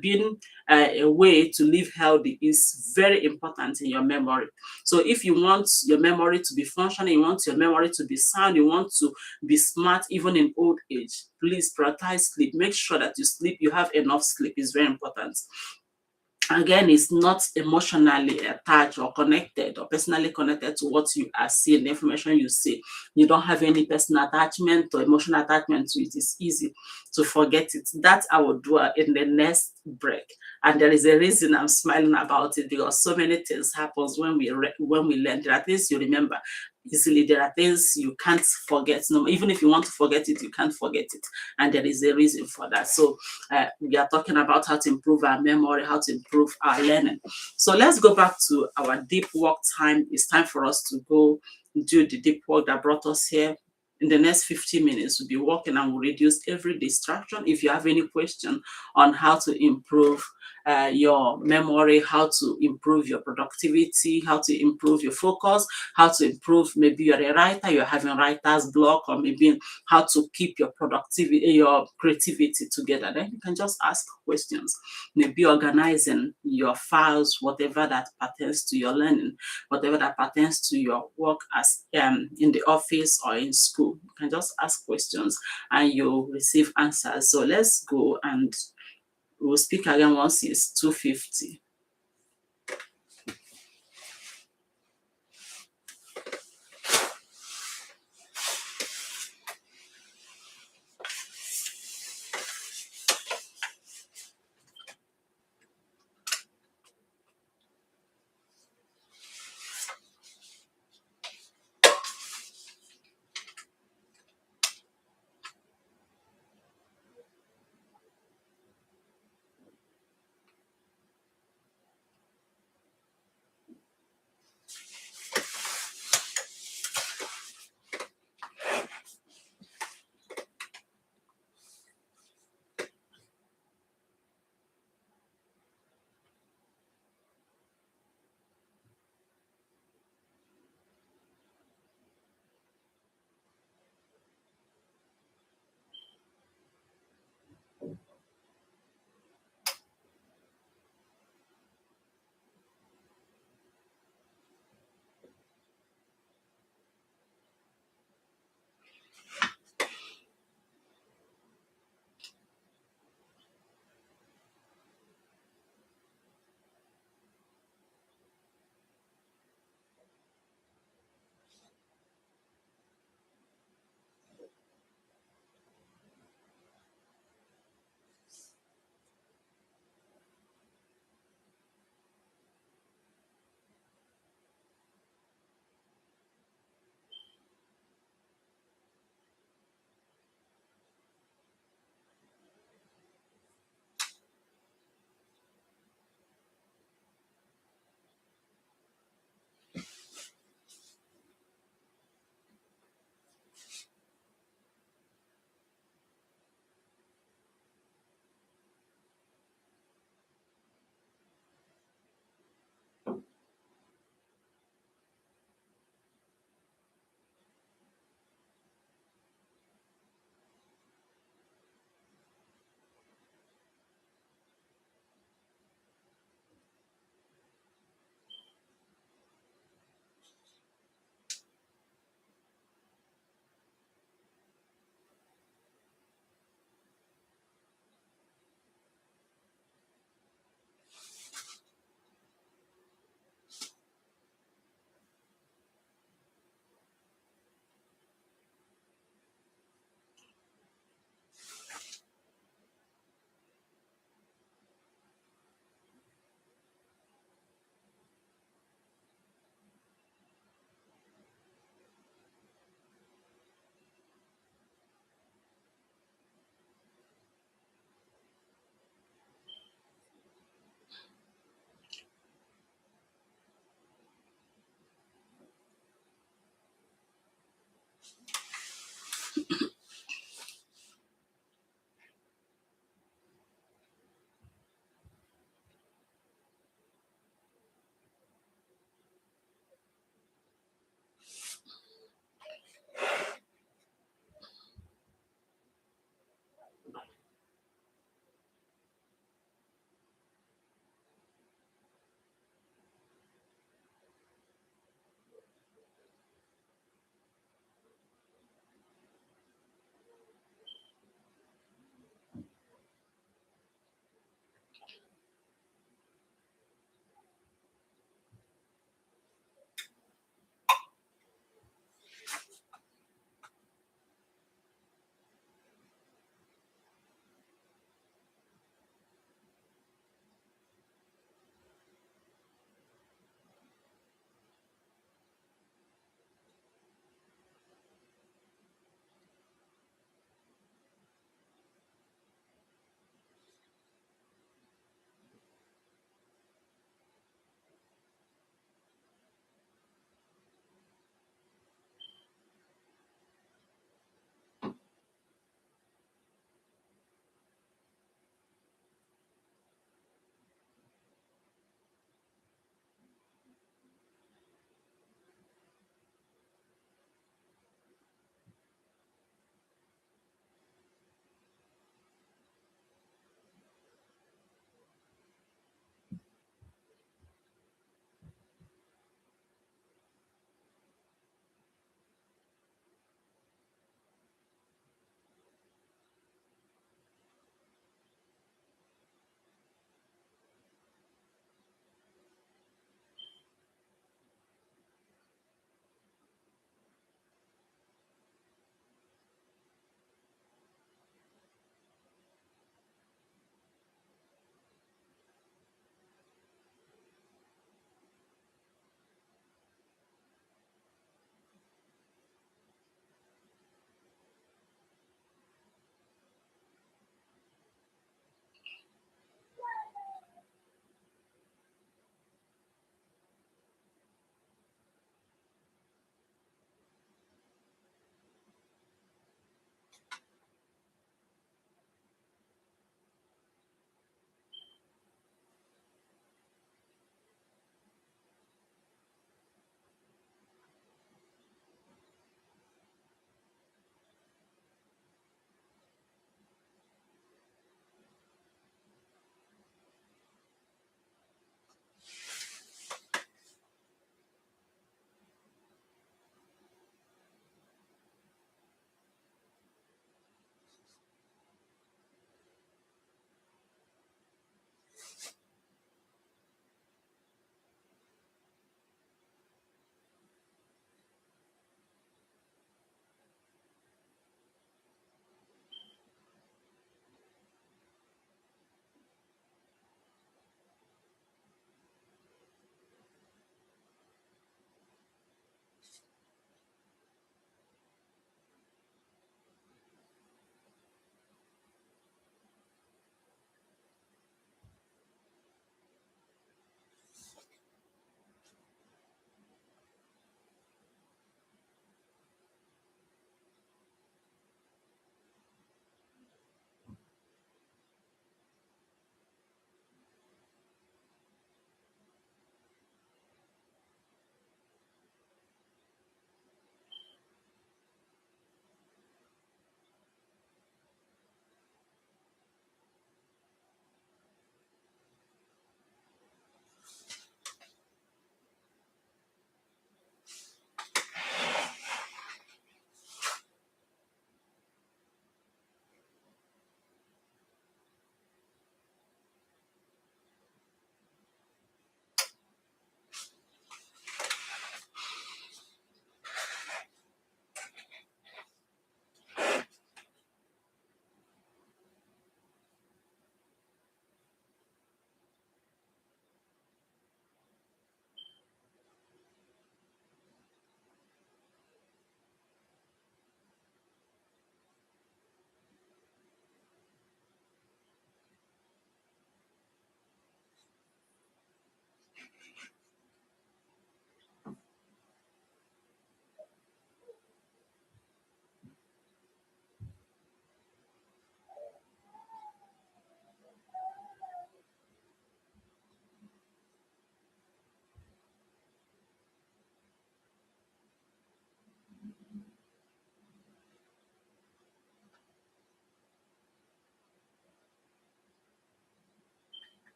being a way to live healthy, is very important in your memory. So if you want your memory to be functioning, you want your memory to be sound, you want to be smart even in old age, please prioritize sleep. Make sure that you sleep, you have enough sleep. Is very important. Again, it's not emotionally attached or connected or personally connected to what you are seeing, the information you see. You don't have any personal attachment or emotional attachment to it. It's easy to forget it. That I will do in the next break. And there is a reason I'm smiling about it, because so many things happens when when we learn. There are things you remember easily. There are things you can't forget. No, even if you want to forget it, you can't forget it. And there is a reason for that. So we are talking about how to improve our memory, how to improve our learning. So let's go back to our deep work time. It's time for us to go do the deep work that brought us here. In the next 15 minutes, we'll be working and we'll reduce every distraction. If you have any question on how to improve your memory, how to improve your productivity, how to improve your focus, how to improve, maybe you're a writer, you're having writer's block, or maybe how to keep your productivity, your creativity together, then you can just ask questions. Maybe organizing your files, whatever that pertains to your learning, whatever that pertains to your work as in the office or in school. You can just ask questions and you'll receive answers. So let's go, and we'll speak again once it's 2:50.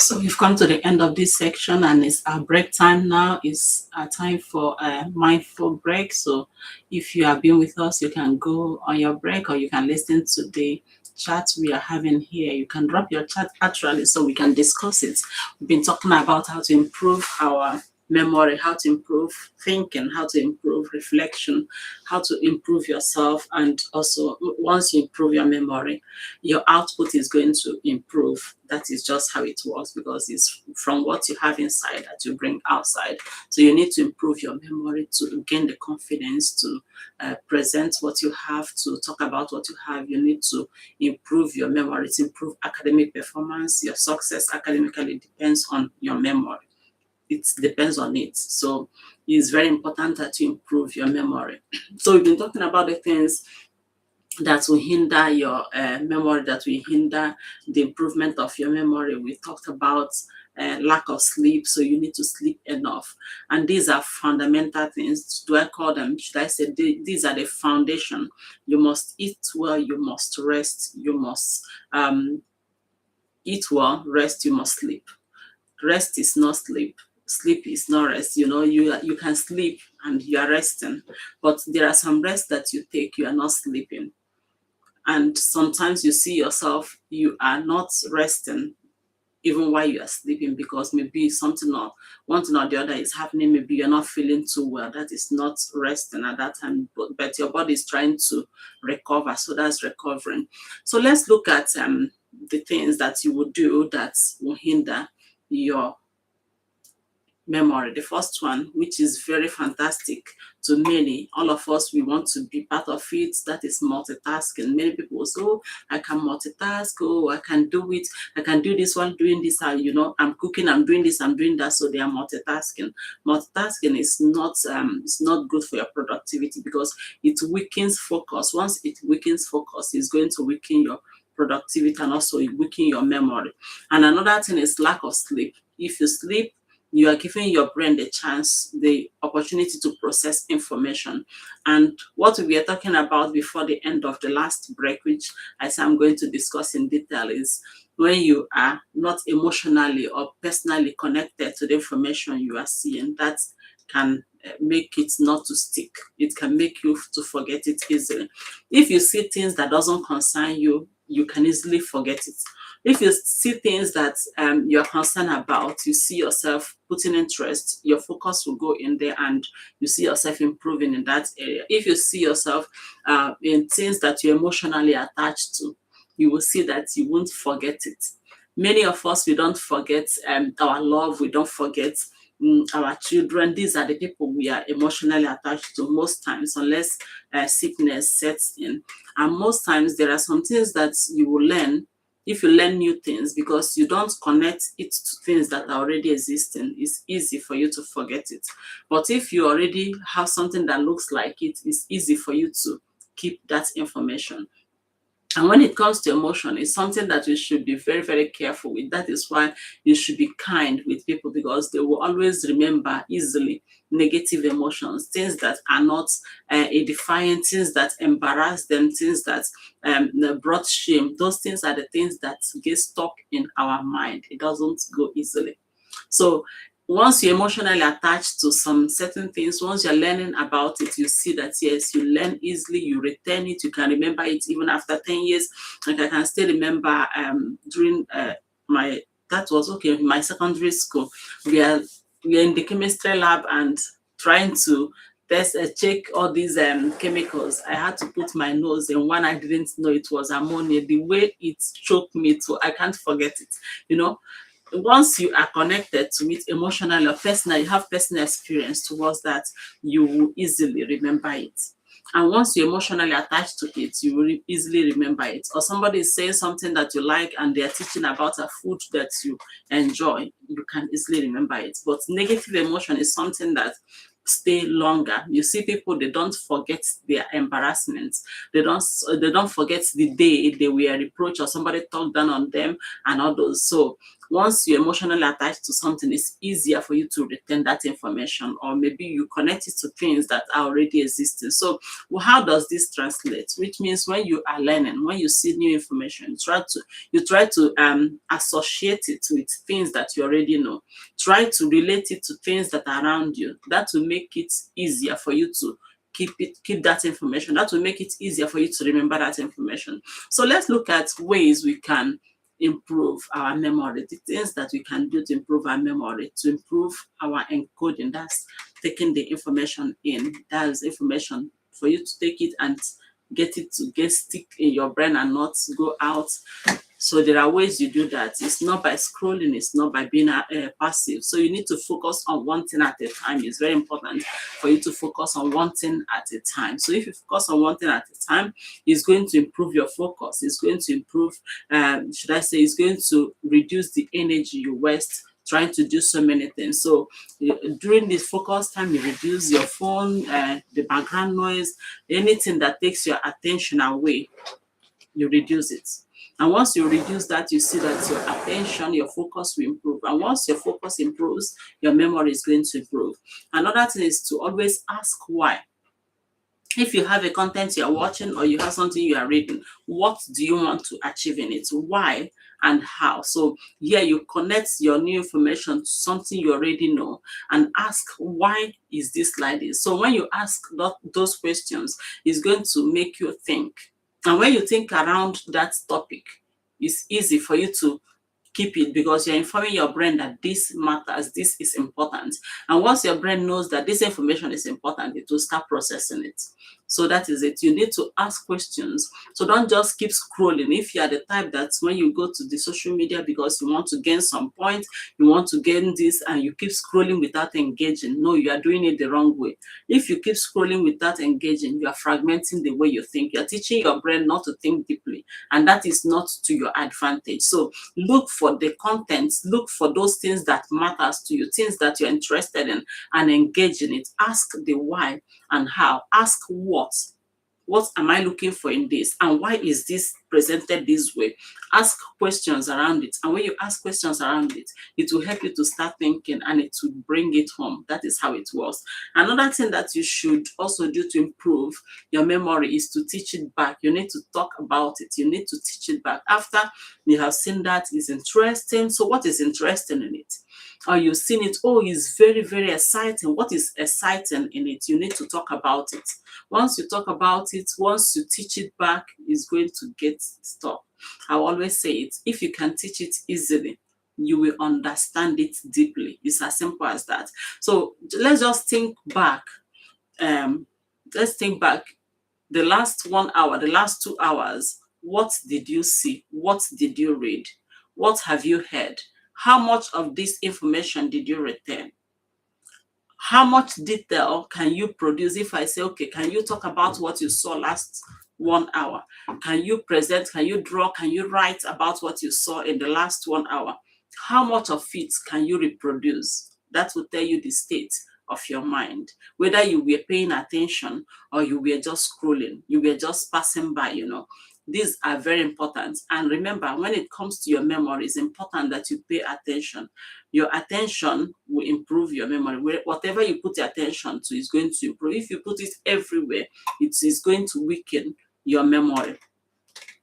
So we've come to the end of this section, and it's our break time now. It's our time for a mindful break. So if you have been with us, you can go on your break, or you can listen to the chat we are having here. You can drop your chat actually so we can discuss it. We've been talking about how to improve our memory, how to improve thinking, how to improve reflection, how to improve yourself, and also once you improve your memory, your output is going to improve. That is just how it works, because it's from what you have inside that you bring outside. So you need to improve your memory to gain the confidence to present what you have, to talk about what you have. You need to improve your memory to improve academic performance. Your success academically depends on your memory. It depends on it. So it's very important that you improve your memory. So we've been talking about the things that will hinder your memory, that will hinder the improvement of your memory. We talked about lack of sleep, so you need to sleep enough. And these are fundamental things. Do I call them? Should I say these are the foundation? You must eat well, you must rest, you must eat well, rest, you must sleep. Rest is not sleep. Sleep is not rest. You can sleep and you are resting, but there are some rest that you take, you are not sleeping. And sometimes you see yourself, you are not resting even while you are sleeping, because maybe something or one thing or the other is happening. Maybe you're not feeling too well. That is not resting at that time, but your body is trying to recover. So that's recovering. So let's look at the things that you would do that will hinder your memory. The first one, which is very fantastic to many, all of us, we want to be part of it. That is multitasking. Many people will say, oh, I can multitask, oh, I can do it, I can do this one, doing this, I'm cooking, I'm doing this, I'm doing that. So they are multitasking. Multitasking is not it's not good for your productivity, because it weakens focus. Once it weakens focus, it's going to weaken your productivity and also weaken your memory. And another thing is lack of sleep. If you sleep, you are giving your brain the chance, the opportunity to process information. And what we were talking about before the end of the last break, which I say I'm going to discuss in detail, is when you are not emotionally or personally connected to the information you are seeing, that can make it not to stick. It can make you to forget it easily. If you see things that doesn't concern you, you can easily forget it. If you see things that you're concerned about, you see yourself putting interest, your focus will go in there and you see yourself improving in that area. If you see yourself in things that you're emotionally attached to, you will see that you won't forget it. Many of us, we don't forget our love, we don't forget our children. These are the people we are emotionally attached to most times, unless sickness sets in. And most times there are some things that you will learn. If you learn new things, because you don't connect it to things that are already existing, it's easy for you to forget it. But if you already have something that looks like it, it's easy for you to keep that information. And when it comes to emotion, it's something that we should be very, very careful with. That is why you should be kind with people, because they will always remember easily negative emotions, things that are not edifying, things that embarrass them, things that brought shame. Those things are the things that get stuck in our mind. It doesn't go easily. So once you're emotionally attached to some certain things, once you're learning about it, you see that yes, you learn easily, you retain it, you can remember it even after 10 years. Like I can still remember during my, that was okay, my secondary school, we are in the chemistry lab and trying to test check all these chemicals. I had to put my nose in one. I didn't know it was ammonia. The way it choked me to, I can't forget it. Once you are connected to it emotionally or personally, you have personal experience towards that, you will easily remember it. And once you're emotionally attached to it, you will easily remember it. Or somebody is saying something that you like and they're teaching about a food that you enjoy, you can easily remember it. But negative emotion is something that stay longer. You see people, they don't forget their embarrassments. They don't forget the day they were reproached or somebody talked down on them and all those. So Once you're emotionally attached to something, it's easier for you to retain that information, or maybe you connect it to things that are already existing. So how does this translate? Which means when you are learning, when you see new information, you try to associate it with things that you already know. Try to relate it to things that are around you. That will make it easier for you to keep that information. That will make it easier for you to remember that information. So let's look at ways we can improve our memory, the things that we can do to improve our memory, to improve our encoding. That's taking the information in. That's information for you to take it and get it to get stick in your brain and not go out. So there are ways you do that. It's not by scrolling, it's not by being passive. So you need to focus on one thing at a time. It's very important for you to focus on one thing at a time. So if you focus on one thing at a time, it's going to improve your focus. It's going to improve, it's going to reduce the energy you waste trying to do so many things. So during this focus time, you reduce your phone, the background noise, anything that takes your attention away, you reduce it. And once you reduce that, you see that your attention, your focus will improve. And once your focus improves, your memory is going to improve. Another thing is to always ask why. If you have a content you are watching, or you have something you are reading, what do you want to achieve in it? Why and how? So here you connect your new information to something you already know and ask, why is this like this? So when you ask those questions, it's going to make you think. And when you think around that topic, it's easy for you to keep it, because you're informing your brain that this matters, this is important. And once your brain knows that this information is important, it will start processing it. So that is it. You need to ask questions. So don't just keep scrolling. If you are the type that when you go to the social media because you want to gain some point, you want to gain this, and you keep scrolling without engaging, no, you are doing it the wrong way. If you keep scrolling without engaging, you are fragmenting the way you think. You're teaching your brain not to think deeply, and that is not to your advantage. So look for the contents, look for those things that matters to you, things that you're interested in, and engage in it. Ask the why and how. Ask what am I looking for in this, and why is this presented this way? Ask questions around it. And when you ask questions around it, it will help you to start thinking, and it will bring it home. That is how it works. Another thing that you should also do to improve your memory is to teach it back. You need to talk about it. You need to teach it back. After you have seen that is interesting, so what is interesting in it? Or you've seen it, oh, it's very, very exciting. What is exciting in it? You need to talk about it. Once you talk about it, once you teach it back, it's going to get stuck. I always say it, if you can teach it easily, you will understand it deeply. It's as simple as that. So let's just think back. Let's think back. The last 1 hour, the last 2 hours, what did you see? What did you read? What have you heard? How much of this information did you retain? How much detail can you produce? If I say, okay, can you talk about what you saw last 1 hour? Can you present, can you draw, can you write about what you saw in the last 1 hour? How much of it can you reproduce? That will tell you the state of your mind, whether you were paying attention or you were just scrolling, you were just passing by. These are very important. And remember, when it comes to your memory, it's important that you pay attention. Your attention will improve your memory. Whatever you put your attention to is going to improve. If you put it everywhere, it is going to weaken your memory.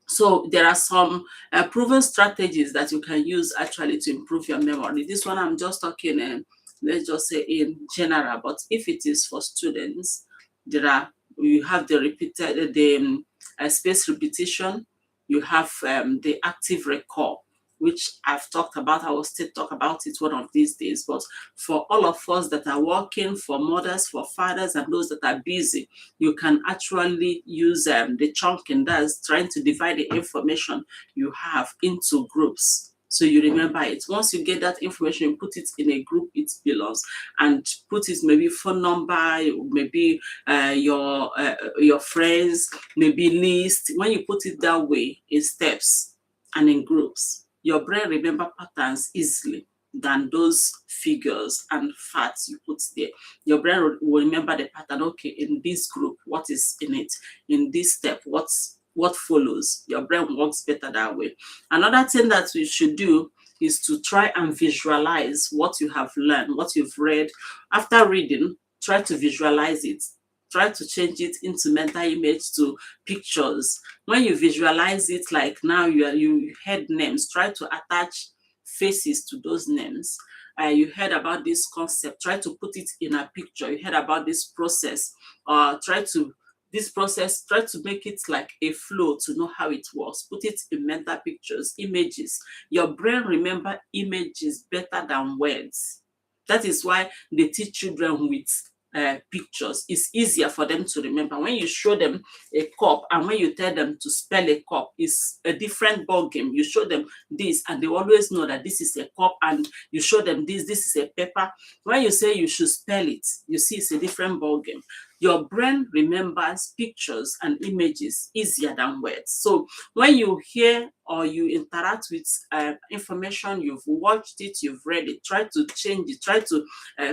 So there are some proven strategies that you can use actually to improve your memory. This one I'm just talking, let's just say in general, but if it is for students, you have the repeated, the space repetition, you have the active recall, which I've talked about. I will still talk about it one of these days. But for all of us that are working, for mothers, for fathers, and those that are busy, you can actually use the chunking, that's trying to divide the information you have into groups. So you remember it. Once you get that information, you put it in a group it belongs, and put it maybe phone number, maybe your friends, maybe list. When you put it that way in steps and in groups, your brain remember patterns easily than those figures and facts you put there. Your brain will remember the pattern. Okay, in this group, what is in it? In this step, what follows? Your brain works better that way. Another thing that we should do is to try and visualize what you have learned, what you've read. After reading, try to visualize it. Try to change it into mental image to pictures. When you visualize it, like now you heard names, try to attach faces to those names. You heard about this concept, try to put it in a picture. You heard about this process, try to make it like a flow to know how it works. Put it in mental pictures, images. Your brain remember images better than words. That is why they teach children with pictures. It's easier for them to remember. When you show them a cup and when you tell them to spell a cup, it's a different ball game. You show them this and they always know that this is a cup, and you show them this is a paper. When you say you should spell it, you see it's a different ball game. Your brain remembers pictures and images easier than words. So when you hear or you interact with information, you've watched it, you've read it, try to change it, try to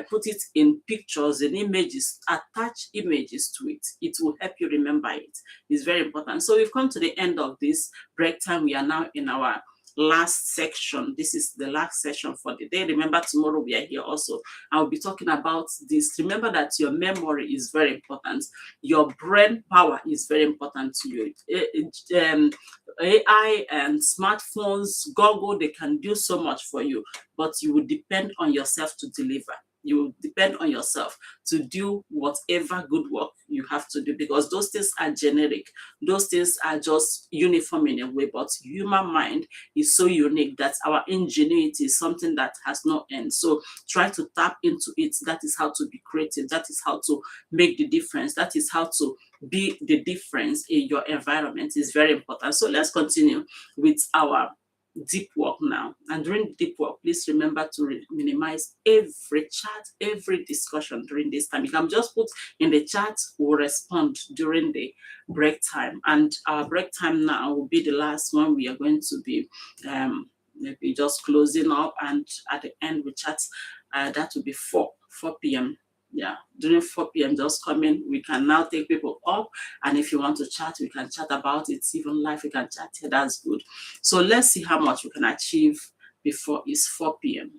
put it in pictures and images, attach images to it. It will help you remember it. It's very important. So we've come to the end of this break time. We are now in our last section. This is the last session for the day. Remember, tomorrow we are here also. I'll be talking about this. Remember that your memory is very important. Your brain power is very important to you. AI and smartphones, Google, they can do so much for you, but you will depend on yourself to deliver. You will depend on yourself to do whatever good work you have to do, because those things are generic. Those things are just uniform in a way, but human mind is so unique that our ingenuity is something that has no end. So try to tap into it. That is how to be creative. That is how to make the difference. That is how to be the difference in your environment. Is very important. So let's continue with our deep work now. And during deep work, please remember to minimize every chat, every discussion during this time. You can just put in the chat, we'll respond during the break time. And our break time now will be the last one. We are going to be maybe just closing up, and at the end we chat. That will be 4 p.m. Yeah, during 4 p.m. just come in. We can now take people up, and if you want to chat, we can chat about it. Even live, we can chat here. That's good. So let's see how much we can achieve before it's 4 p.m.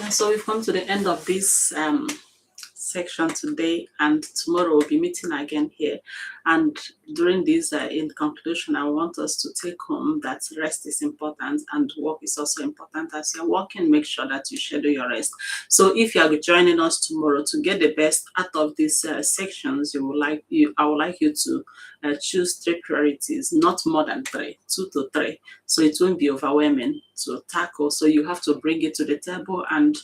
And so we've come to the end of this section today, and tomorrow we'll be meeting again here. And during this, in conclusion, I want us to take home that rest is important and work is also important. As you're working, make sure that you schedule your rest. So if you are joining us tomorrow, to get the best out of these sections, I would like you to choose 3 priorities, not more than 3, 2 to 3, so it won't be overwhelming to tackle. So you have to bring it to the table, and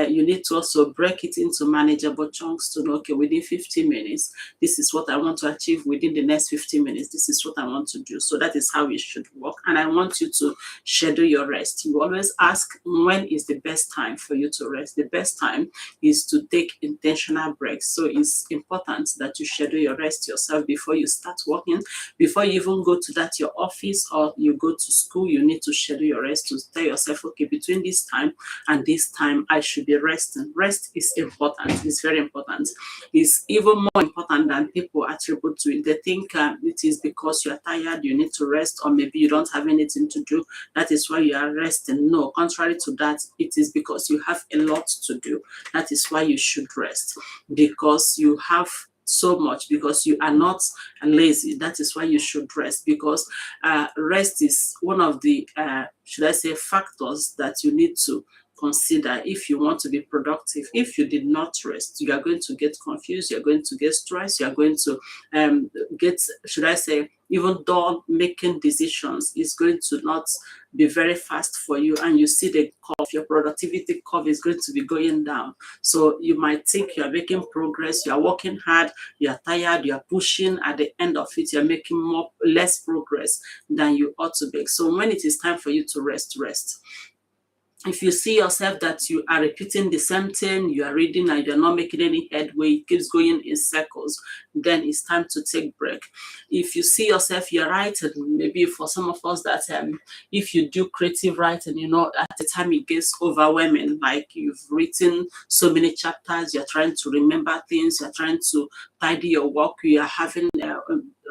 you need to also break it into manageable chunks to know, okay, within 15 minutes, this is what I want to achieve. Within the next 15 minutes, this is what I want to do. So that is how it should work. And I want you to schedule your rest. You always ask, when is the best time for you to rest? The best time is to take intentional breaks. So it's important that you schedule your rest yourself before you start working. Before you even go to that your office or you go to school, you need to schedule your rest to tell yourself, okay, between this time and this time, I should be resting. Rest is important. It's very important. It's even more important than people attribute to it. They think it is because you are tired, you need to rest, or maybe you don't have anything to do. That is why you are resting. No, contrary to that, it is because you have a lot to do. That is why you should rest, because you have so much, because you are not lazy. That is why you should rest, because rest is one of the should I say factors that you need to consider if you want to be productive. If you did not rest, you are going to get confused, you're going to get stressed, you're going to get, should I say, even though making decisions is going to not be very fast for you, and you see the curve, your productivity curve is going to be going down. So you might think you are making progress, you are working hard, you are tired, you are pushing. At the end of it, you're making less progress than you ought to make. So when it is time for you to rest, rest. If you see yourself that you are repeating the same thing, you are reading and you're not making any headway, it keeps going in circles, then it's time to take break. If you see yourself, you're writing, maybe for some of us that if you do creative writing, at the time it gets overwhelming, like you've written so many chapters, you're trying to remember things, you're trying to tidy your work, you are having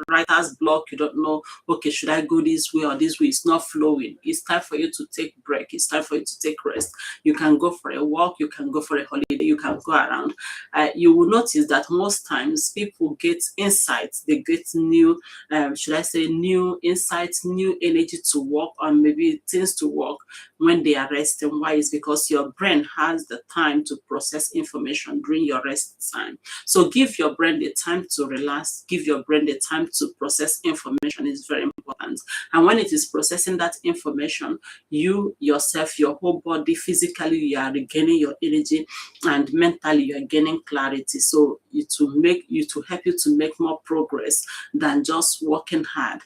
writer's block, you don't know, okay, should I go this way or this way? It's not flowing. It's time for you to take break. It's time for you to take rest. You can go for a walk, you can go for a holiday, you can go around. You will notice that most times people get insights, they get new, should I say, new insights, new energy to work, or maybe things to work when they are resting. Why? Is because your brain has the time to process information during your rest time. So give your brain the time to relax, give your brain the time to process information. Is very important. And when it is processing that information, you yourself, your whole body, physically, you are regaining your energy, and mentally you are gaining clarity. So it will help you to make more progress than just working hard.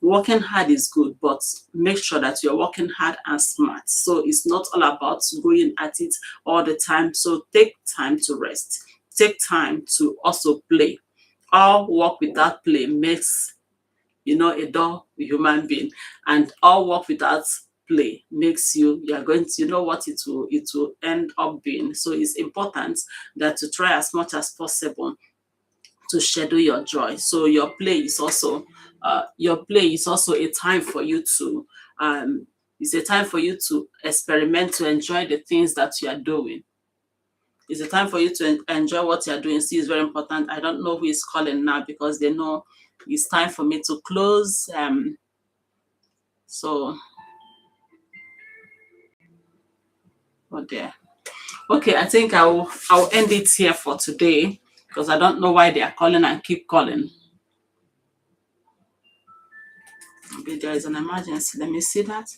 Working hard is good, but make sure that you're working hard and smart. So it's not all about going at it all the time. So take time to rest. Take time to also play. All work without play makes a dull human being, and all work without play makes you're going to, what it will end up being. So it's important that to try as much as possible to schedule your joy. So your play is also a time for you to it's a time for you to experiment, to enjoy the things that you are doing. It's a time for you to enjoy what you're doing. See, it's very important. I don't know who is calling now, because they know it's time for me to close. So, oh dear. Okay, I think I'll end it here for today, because I don't know why they are calling and keep calling. Maybe there is an emergency. Let me see that.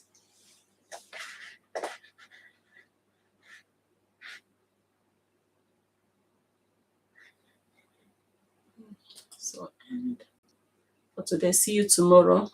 So, end for today. See you tomorrow.